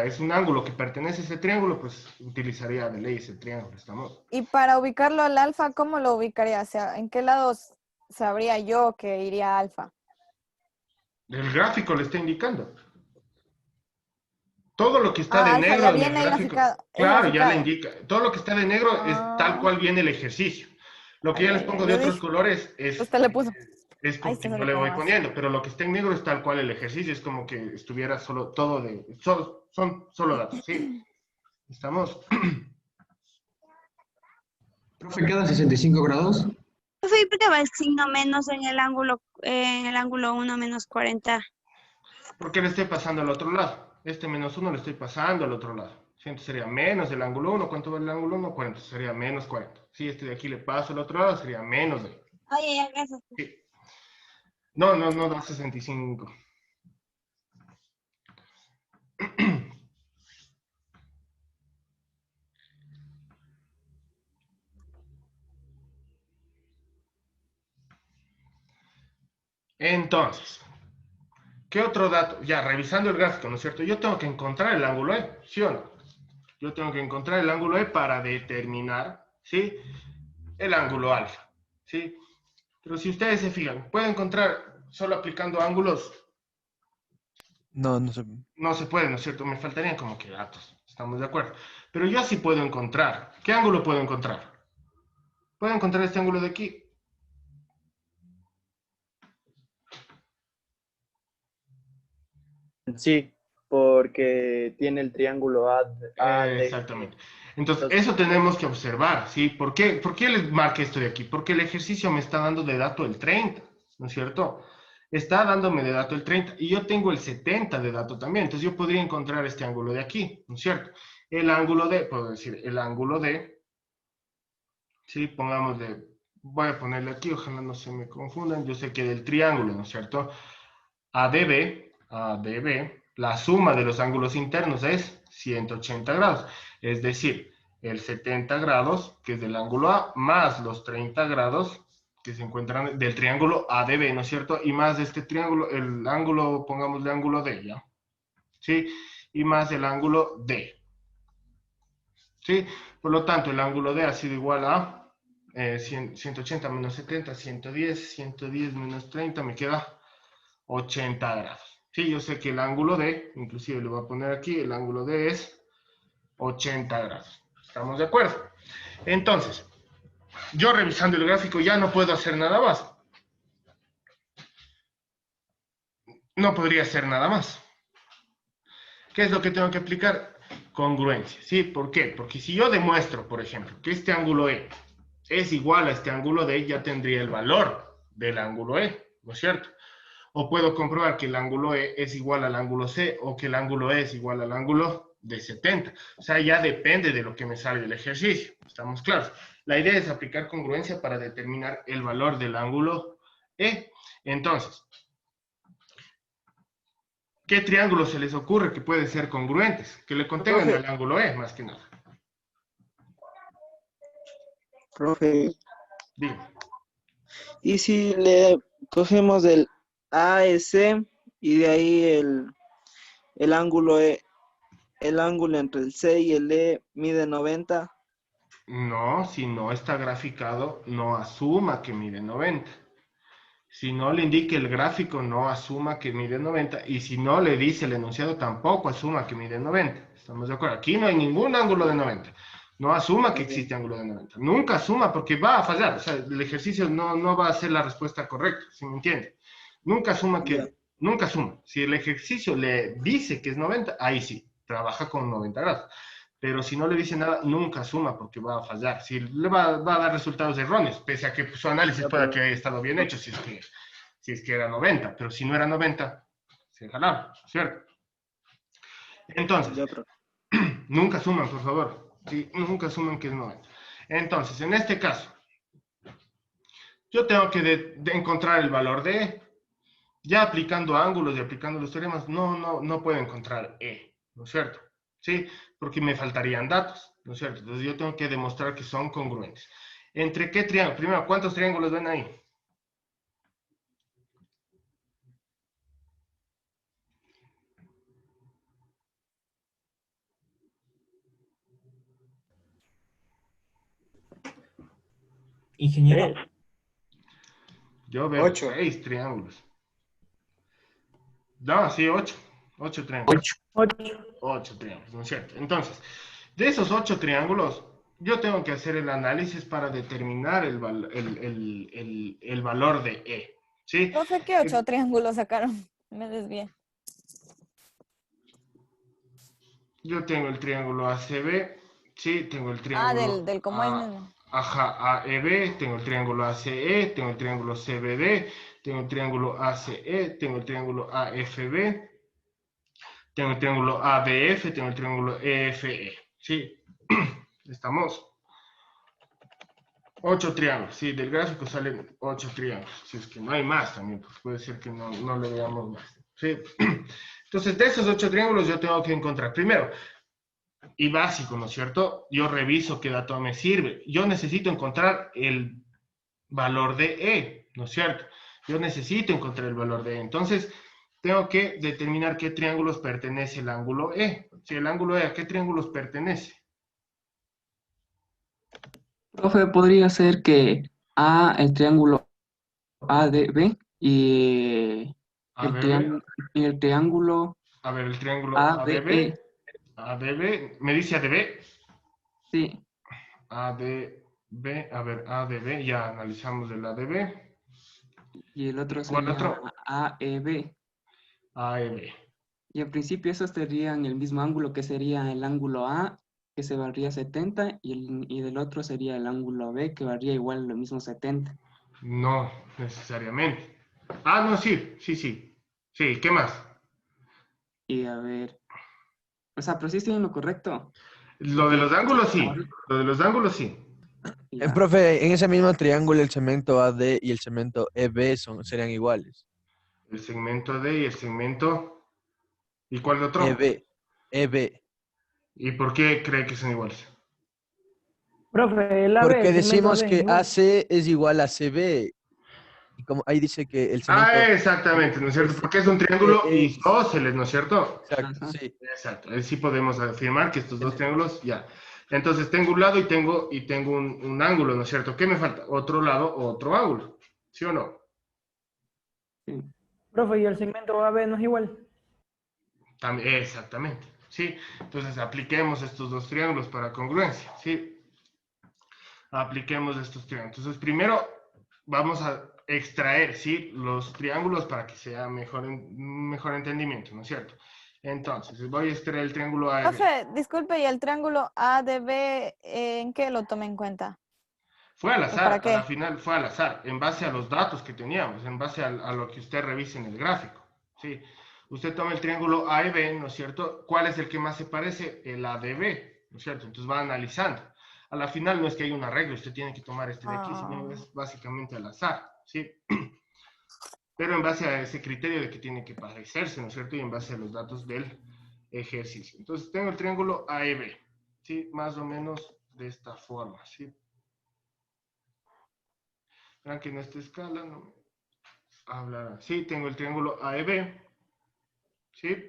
es un ángulo que pertenece a ese triángulo, pues utilizaría de ley ese triángulo, ¿estamos? Y para ubicarlo al alfa, ¿cómo lo ubicaría? O sea, ¿en qué lados sabría yo que iría alfa? El gráfico le está indicando. Todo lo que está de Alfa ya negro en el viene ahí gráfico, graficado, es claro, ya le graficado. indica. Todo lo que está de negro es tal cual viene el ejercicio. Lo que Ay, ya les ay, pongo ay. de Yo otros dije, colores es usted le puso. Ahí porque está, se yo le le voy pongo más. poniendo, pero lo que está en negro es tal cual el ejercicio, es como que estuviera solo todo son solo datos, ¿sí? ¿Estamos? Profe, ¿queda 65 grados? Profe, ¿y por qué va el signo menos en el ángulo 1 menos 40? Porque le estoy pasando al otro lado. Este -1 le estoy pasando al otro lado. ¿Sí? Entonces sería menos el ángulo 1. ¿Cuánto vale el ángulo 1? 40. Sería menos 40. Si este de aquí le paso al otro lado, sería menos de. Oye, ya, gracias. Sí. No da 65. Entonces, ¿qué otro dato? Ya, revisando el gráfico, ¿no es cierto? Yo tengo que encontrar el ángulo E, ¿sí o no? Yo tengo que encontrar el ángulo E para determinar, ¿sí? El ángulo alfa, ¿sí? Pero si ustedes se fijan, ¿puedo encontrar solo aplicando ángulos? No, no sé. No se puede, ¿no es cierto? Me faltarían como que datos, estamos de acuerdo. Pero yo sí puedo encontrar. ¿Qué ángulo puedo encontrar? Puedo encontrar este ángulo de aquí. Sí, porque tiene el triángulo AD. Exactamente. Entonces, eso tenemos que observar, ¿sí? ¿Por qué les marqué esto de aquí? Porque el ejercicio me está dando de dato el 30, ¿no es cierto? Está dándome de dato el 30 y yo tengo el 70 de dato también. Entonces, yo podría encontrar este ángulo de aquí, ¿no es cierto? El ángulo de, puedo decir, el ángulo de, ¿sí? Pongámosle, voy a ponerle aquí, ojalá no se me confundan. Yo sé que del triángulo, ¿no es cierto? ADB, la suma de los ángulos internos es 180 grados. Es decir, el 70 grados, que es del ángulo A, más los 30 grados que se encuentran del triángulo ADB, ¿no es cierto? Y más de este triángulo, el ángulo, pongámosle ángulo D, ¿ya? ¿Sí? Y más el ángulo D. ¿Sí? Por lo tanto, el ángulo D ha sido igual a 180 menos 70, 110, 110 menos 30, me queda 80 grados. Sí, yo sé que el ángulo D, inclusive le voy a poner aquí, el ángulo D es 80 grados. ¿Estamos de acuerdo? Entonces, yo revisando el gráfico ya no puedo hacer nada más. No podría hacer nada más. ¿Qué es lo que tengo que aplicar? Congruencia. ¿Sí? ¿Por qué? Porque si yo demuestro, por ejemplo, que este ángulo E es igual a este ángulo D, ya tendría el valor del ángulo E, ¿no es cierto? O puedo comprobar que el ángulo E es igual al ángulo C o que el ángulo E es igual al ángulo de 70. O sea, ya depende de lo que me sale del ejercicio. ¿Estamos claros? La idea es aplicar congruencia para determinar el valor del ángulo E. Entonces, ¿qué triángulo se les ocurre que pueden ser congruentes? Que le contengan el ángulo E, más que nada. Profe, Dime. ¿y si le cogemos el AS y de ahí el ángulo el ángulo entre el C y el E mide 90? No, si no está graficado, no asuma que mide 90. Si no le indique el gráfico, no asuma que mide 90. Y si no le dice el enunciado, tampoco asuma que mide 90. ¿Estamos de acuerdo? Aquí no hay ningún ángulo de 90. No asuma que existe ángulo de 90. Nunca asuma porque va a fallar. O sea, el ejercicio no va a ser la respuesta correcta, ¿sí me entiende? Nunca asuma que... Nunca asuma. Si el ejercicio le dice que es 90, ahí sí, trabaja con 90 grados. Pero si no le dice nada, nunca asuma porque va a fallar. Si le va a dar resultados erróneos, pese a que su análisis pueda que haya estado bien hecho, si es que era 90. Pero si no era 90, se jalaba, ¿cierto? Entonces, nunca asuman, por favor. Sí, nunca asuman que es 90. Entonces, en este caso, yo tengo que encontrar el valor de E. Ya aplicando ángulos y aplicando los teoremas, no puedo encontrar E, ¿no es cierto? ¿Sí? Porque me faltarían datos, ¿no es cierto? Entonces yo tengo que demostrar que son congruentes. ¿Entre qué triángulos? Primero, ¿cuántos triángulos ven ahí? Ingeniero. Yo veo 6 triángulos. No, sí, 8. 8 triángulos. 8 triángulos, ¿no es cierto? Entonces, de esos 8 triángulos, yo tengo que hacer el análisis para determinar el valor de E. ¿Sí? No sé qué 8 triángulos sacaron. Me desvié. Yo tengo el triángulo ACB. Sí, tengo el triángulo. Del cómo es mismo. Ajá, AEB, tengo el triángulo ACE, tengo el triángulo CBD, tengo el triángulo ACE, tengo el triángulo AFB, tengo el triángulo ABF, tengo el triángulo EFE. ¿Sí? Estamos. 8 triángulos. Sí, del gráfico salen 8 triángulos. Si es que no hay más también, pues puede ser que no le veamos más. ¿Sí? Entonces, de esos 8 triángulos yo tengo que encontrar primero. Y básico, ¿no es cierto? Yo reviso qué dato me sirve. Yo necesito encontrar el valor de E, ¿no es cierto? Yo necesito encontrar el valor de E. Entonces, tengo que determinar qué triángulos pertenece el ángulo E. Si el ángulo E, ¿a qué triángulos pertenece? Profe, podría ser que el triángulo ADB y ABB. el triángulo A ver, el triángulo ABE. ADB. ¿Me dice ADB? Sí. ADB. A ver, ADB. Ya analizamos el ADB. Y el otro ¿Cuál sería otro? AEB. AEB. Y al principio esos tendrían el mismo ángulo que sería el ángulo A, que se varía 70, y del otro sería el ángulo B, que varía igual lo mismo 70. No necesariamente. Ah, no, sí. Sí, ¿qué más? Y a ver, o sea, pero sí estoy en lo correcto. Lo de los ángulos sí. Lo de los ángulos sí. Profe, en ese mismo triángulo el segmento AD y el segmento EB serían iguales. El segmento D y el segmento... ¿Y cuál otro? EB. ¿Y por qué cree que son iguales? Profe, el AB, Porque el segmento decimos AB, que igual. AC es igual a CB. Y como ahí dice que el segmento... Exactamente, ¿no es cierto? Porque es un triángulo isósceles, ¿no es cierto? Exacto, sí. Exacto. Ahí sí podemos afirmar que estos dos triángulos, ya. Entonces tengo un lado y tengo un ángulo, ¿no es cierto? ¿Qué me falta? Otro lado o otro ángulo. ¿Sí o no? Sí. Profe, ¿y el segmento AB no es igual? También, exactamente. ¿Sí? Entonces apliquemos estos dos triángulos para congruencia. ¿Sí? Apliquemos estos triángulos. Entonces primero vamos a extraer, ¿sí? Los triángulos para que sea mejor entendimiento, ¿no es cierto? Entonces, voy a extraer el triángulo AEB. Profe, disculpe, ¿y el triángulo ADB en qué lo tomé en cuenta? Fue al ¿O azar, para a qué? la final fue al azar, en base a los datos que teníamos, en base a lo que usted revise en el gráfico, ¿sí? Usted toma el triángulo AEB, ¿no es cierto? ¿Cuál es el que más se parece? El ADB, ¿no es cierto? Entonces va analizando. A la final no es que haya una regla, usted tiene que tomar este de aquí, sino es básicamente al azar, ¿sí? Pero en base a ese criterio de que tiene que parecerse, ¿no es cierto? Y en base a los datos del ejercicio. Entonces tengo el triángulo AEB, ¿sí? Más o menos de esta forma, ¿sí? Vean que en esta escala no hablará. Sí, tengo el triángulo AEB, ¿sí?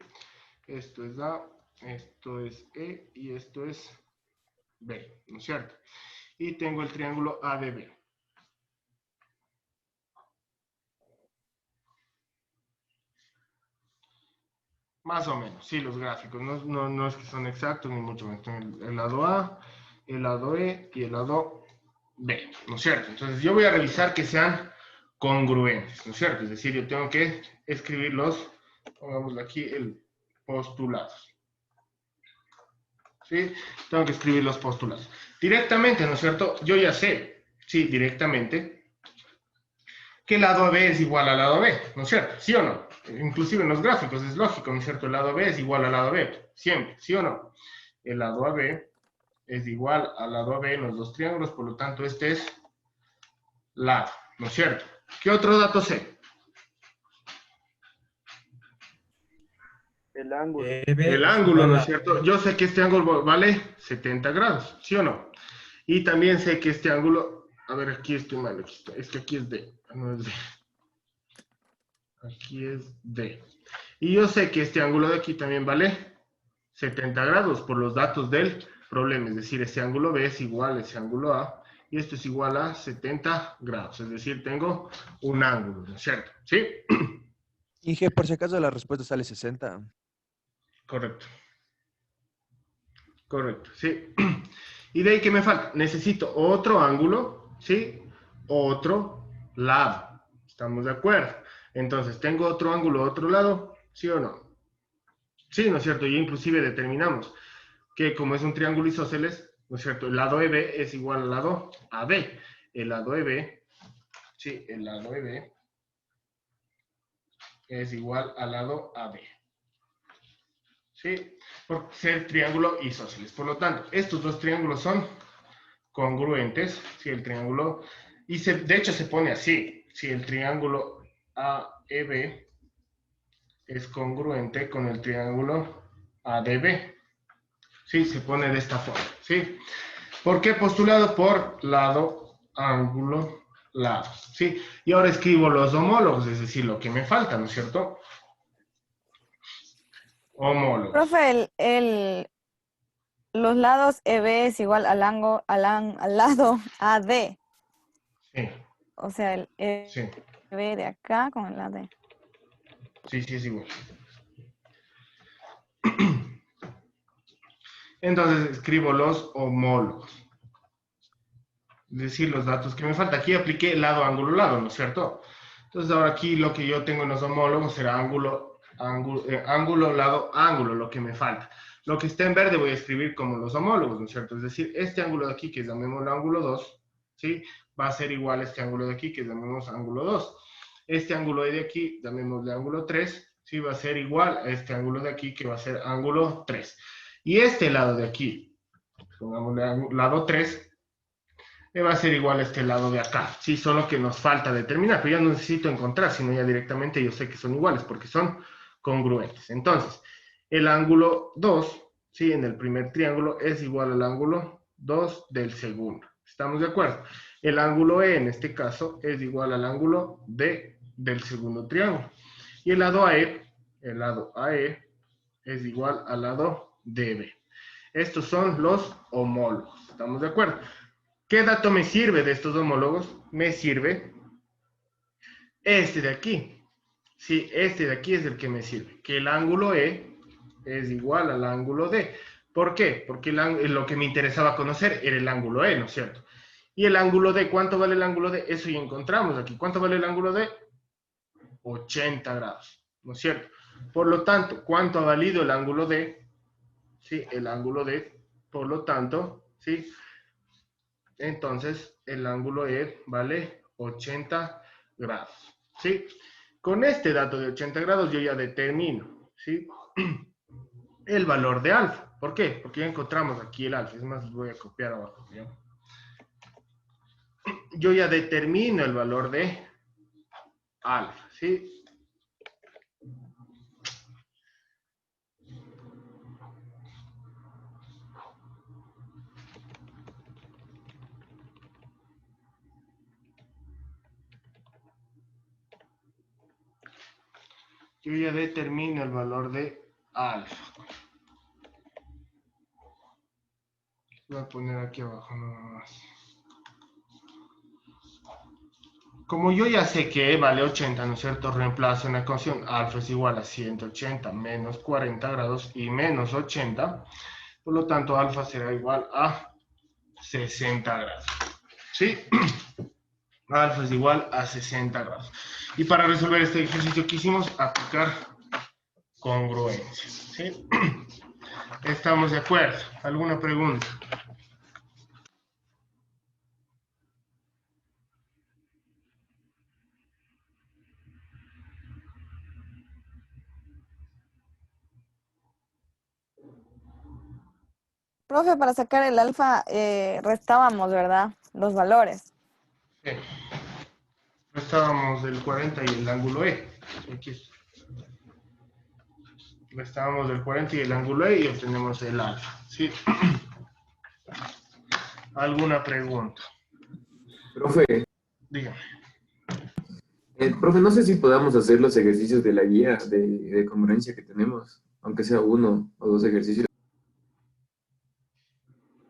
Esto es A, esto es E y esto es B, ¿no es cierto? Y tengo el triángulo ADB. Más o menos, sí, los gráficos. No es que son exactos, ni mucho menos. Tengo el lado A, el lado E y el lado B, ¿no es cierto? Entonces yo voy a revisar que sean congruentes, ¿no es cierto? Es decir, yo tengo que escribir pongámosle aquí, el postulados. ¿Sí? Tengo que escribir los postulados. Directamente, ¿no es cierto? Yo ya sé, sí, directamente, que el lado AB es igual al lado B, ¿no es cierto? ¿Sí o no? Inclusive en los gráficos es lógico, ¿no es cierto? El lado B es igual al lado B, siempre, ¿sí o no? El lado AB es igual al lado AB en los dos triángulos, por lo tanto este es lado, ¿no es cierto? ¿Qué otro dato sé? El ángulo. El ángulo, ¿no es cierto? Yo sé que este ángulo vale 70 grados, ¿sí o no? Y también sé que este ángulo, a ver, aquí estoy mal, es que aquí es D, no es D. Aquí es D. Y yo sé que este ángulo de aquí también vale 70 grados por los datos del problema, es decir, ese ángulo B es igual a ese ángulo A, y esto es igual a 70 grados, es decir, tengo un ángulo, ¿no es cierto? ¿Sí? Inge, por si acaso la respuesta sale 60. Correcto. Correcto, sí. Y de ahí, ¿qué me falta? Necesito otro ángulo, ¿sí? Otro lado. ¿Estamos de acuerdo? Entonces, ¿tengo otro ángulo, otro lado? ¿Sí o no? Sí, ¿no es cierto? Y inclusive determinamos que como es un triángulo isósceles, ¿no es cierto? El lado EB es igual al lado AB. El lado EB, sí, el lado EB es igual al lado AB. ¿Sí? Por ser triángulo isósceles. Por lo tanto, estos dos triángulos son congruentes. ¿Sí? El triángulo, y de hecho se pone así. Si el triángulo AEB es congruente con el triángulo ADB. ¿Sí? Se pone de esta forma. ¿Sí? ¿Por qué postulado? Por lado, ángulo, lado. ¿Sí? Y ahora escribo los homólogos, es decir, lo que me falta, ¿no es cierto? Homólogos. Profe, los lados EB es igual al lado AD. Sí. O sea, el Sí. EB de acá con el AD. Sí, sí, es igual. Entonces escribo los homólogos. Es decir, los datos que me falta. Aquí apliqué lado, ángulo, lado, ¿no es cierto? Entonces ahora aquí lo que yo tengo en los homólogos será ángulo, lado, ángulo, lo que me falta. Lo que está en verde voy a escribir como los homólogos, ¿no es cierto? Es decir, este ángulo de aquí, que llamémoslo ángulo 2, ¿sí? Va a ser igual a este ángulo de aquí, que llamemos ángulo 2. Este ángulo de aquí, llamémosle ángulo 3, ¿sí? Va a ser igual a este ángulo de aquí, que va a ser ángulo 3. Y este lado de aquí, pongámosle lado 3, va a ser igual a este lado de acá, ¿sí? Solo que nos falta determinar, pero ya no necesito encontrar, sino ya directamente yo sé que son iguales, porque son congruentes. Entonces, el ángulo 2, ¿sí? En el primer triángulo es igual al ángulo 2 del segundo. ¿Estamos de acuerdo? El ángulo E, en este caso, es igual al ángulo D del segundo triángulo. Y el lado AE es igual al lado DB. Estos son los homólogos. ¿Estamos de acuerdo? ¿Qué dato me sirve de estos homólogos? Me sirve este de aquí. Sí, este de aquí es el que me sirve. Que el ángulo E es igual al ángulo D. ¿Por qué? Porque lo que me interesaba conocer era el ángulo E, ¿no es cierto? Y el ángulo D, ¿cuánto vale el ángulo D? Eso ya encontramos aquí. ¿Cuánto vale el ángulo D? 80 grados, ¿no es cierto? Por lo tanto, ¿cuánto ha valido el ángulo D? Sí, el ángulo D, por lo tanto, ¿sí? Entonces, el ángulo E vale 80 grados, ¿sí? Con este dato de 80 grados yo ya determino, ¿sí? El valor de alfa. ¿Por qué? Porque ya encontramos aquí el alfa. Es más, los voy a copiar abajo, ¿ya? Yo ya determino el valor de alfa, ¿sí? Yo ya determino el valor de alfa. Voy a poner aquí abajo nada más. Como yo ya sé que E vale 80, ¿no es cierto? Reemplazo en la ecuación alfa es igual a 180 menos 40 grados y menos 80. Por lo tanto, alfa será igual a 60 grados. ¿Sí? Alfa es igual a 60 grados. Y para resolver este ejercicio quisimos aplicar congruencia. ¿Sí? ¿Estamos de acuerdo? ¿Alguna pregunta? Profe, para sacar el alfa restábamos, ¿verdad? Los valores. Sí. Restábamos del 40 y el ángulo E. Aquí está. Restábamos del 40 y el ángulo E y obtenemos el alfa. ¿Sí? ¿Alguna pregunta? Profe, Dígame. profe, no sé si podamos hacer los ejercicios de la guía de congruencia que tenemos, aunque sea 1 o 2 ejercicios.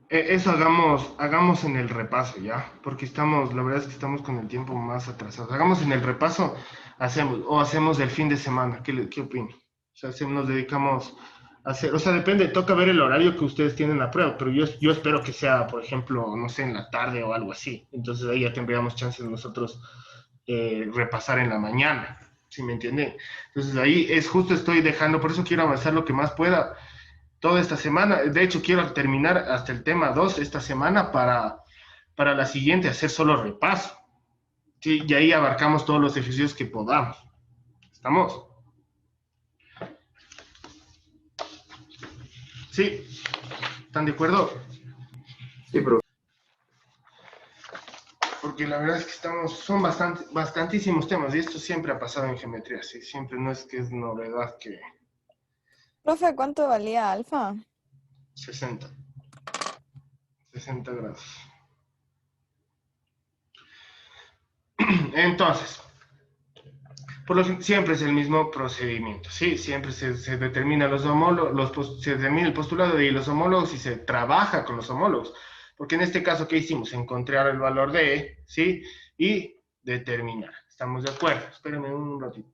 Eso hagamos en el repaso, ¿ya? Porque la verdad es que estamos con el tiempo más atrasado. Hagamos en el repaso, hacemos del fin de semana. ¿Qué opina? O sea, nos dedicamos a hacer, o sea, depende, toca ver el horario que ustedes tienen la prueba, pero yo espero que sea, por ejemplo, no sé, en la tarde o algo así. Entonces ahí ya tendríamos chance de nosotros repasar en la mañana, ¿sí me entienden? Entonces ahí es justo estoy dejando, por eso quiero avanzar lo que más pueda, toda esta semana. De hecho, quiero terminar hasta el tema 2 esta semana para la siguiente hacer solo repaso. Sí, y ahí abarcamos todos los ejercicios que podamos. ¿Estamos? ¿Sí? ¿Están de acuerdo? Sí, profe. Porque la verdad es que son bastantísimos temas y esto siempre ha pasado en geometría, sí, siempre no es que es novedad que... Profe, ¿cuánto valía alfa? 60 grados. Entonces, siempre es el mismo procedimiento, ¿sí? Siempre se determina los homólogos, se determina el postulado de los homólogos y se trabaja con los homólogos. Porque en este caso, ¿qué hicimos? Encontrar el valor de E, ¿sí? Y determinar. ¿Estamos de acuerdo? Espérenme un ratito.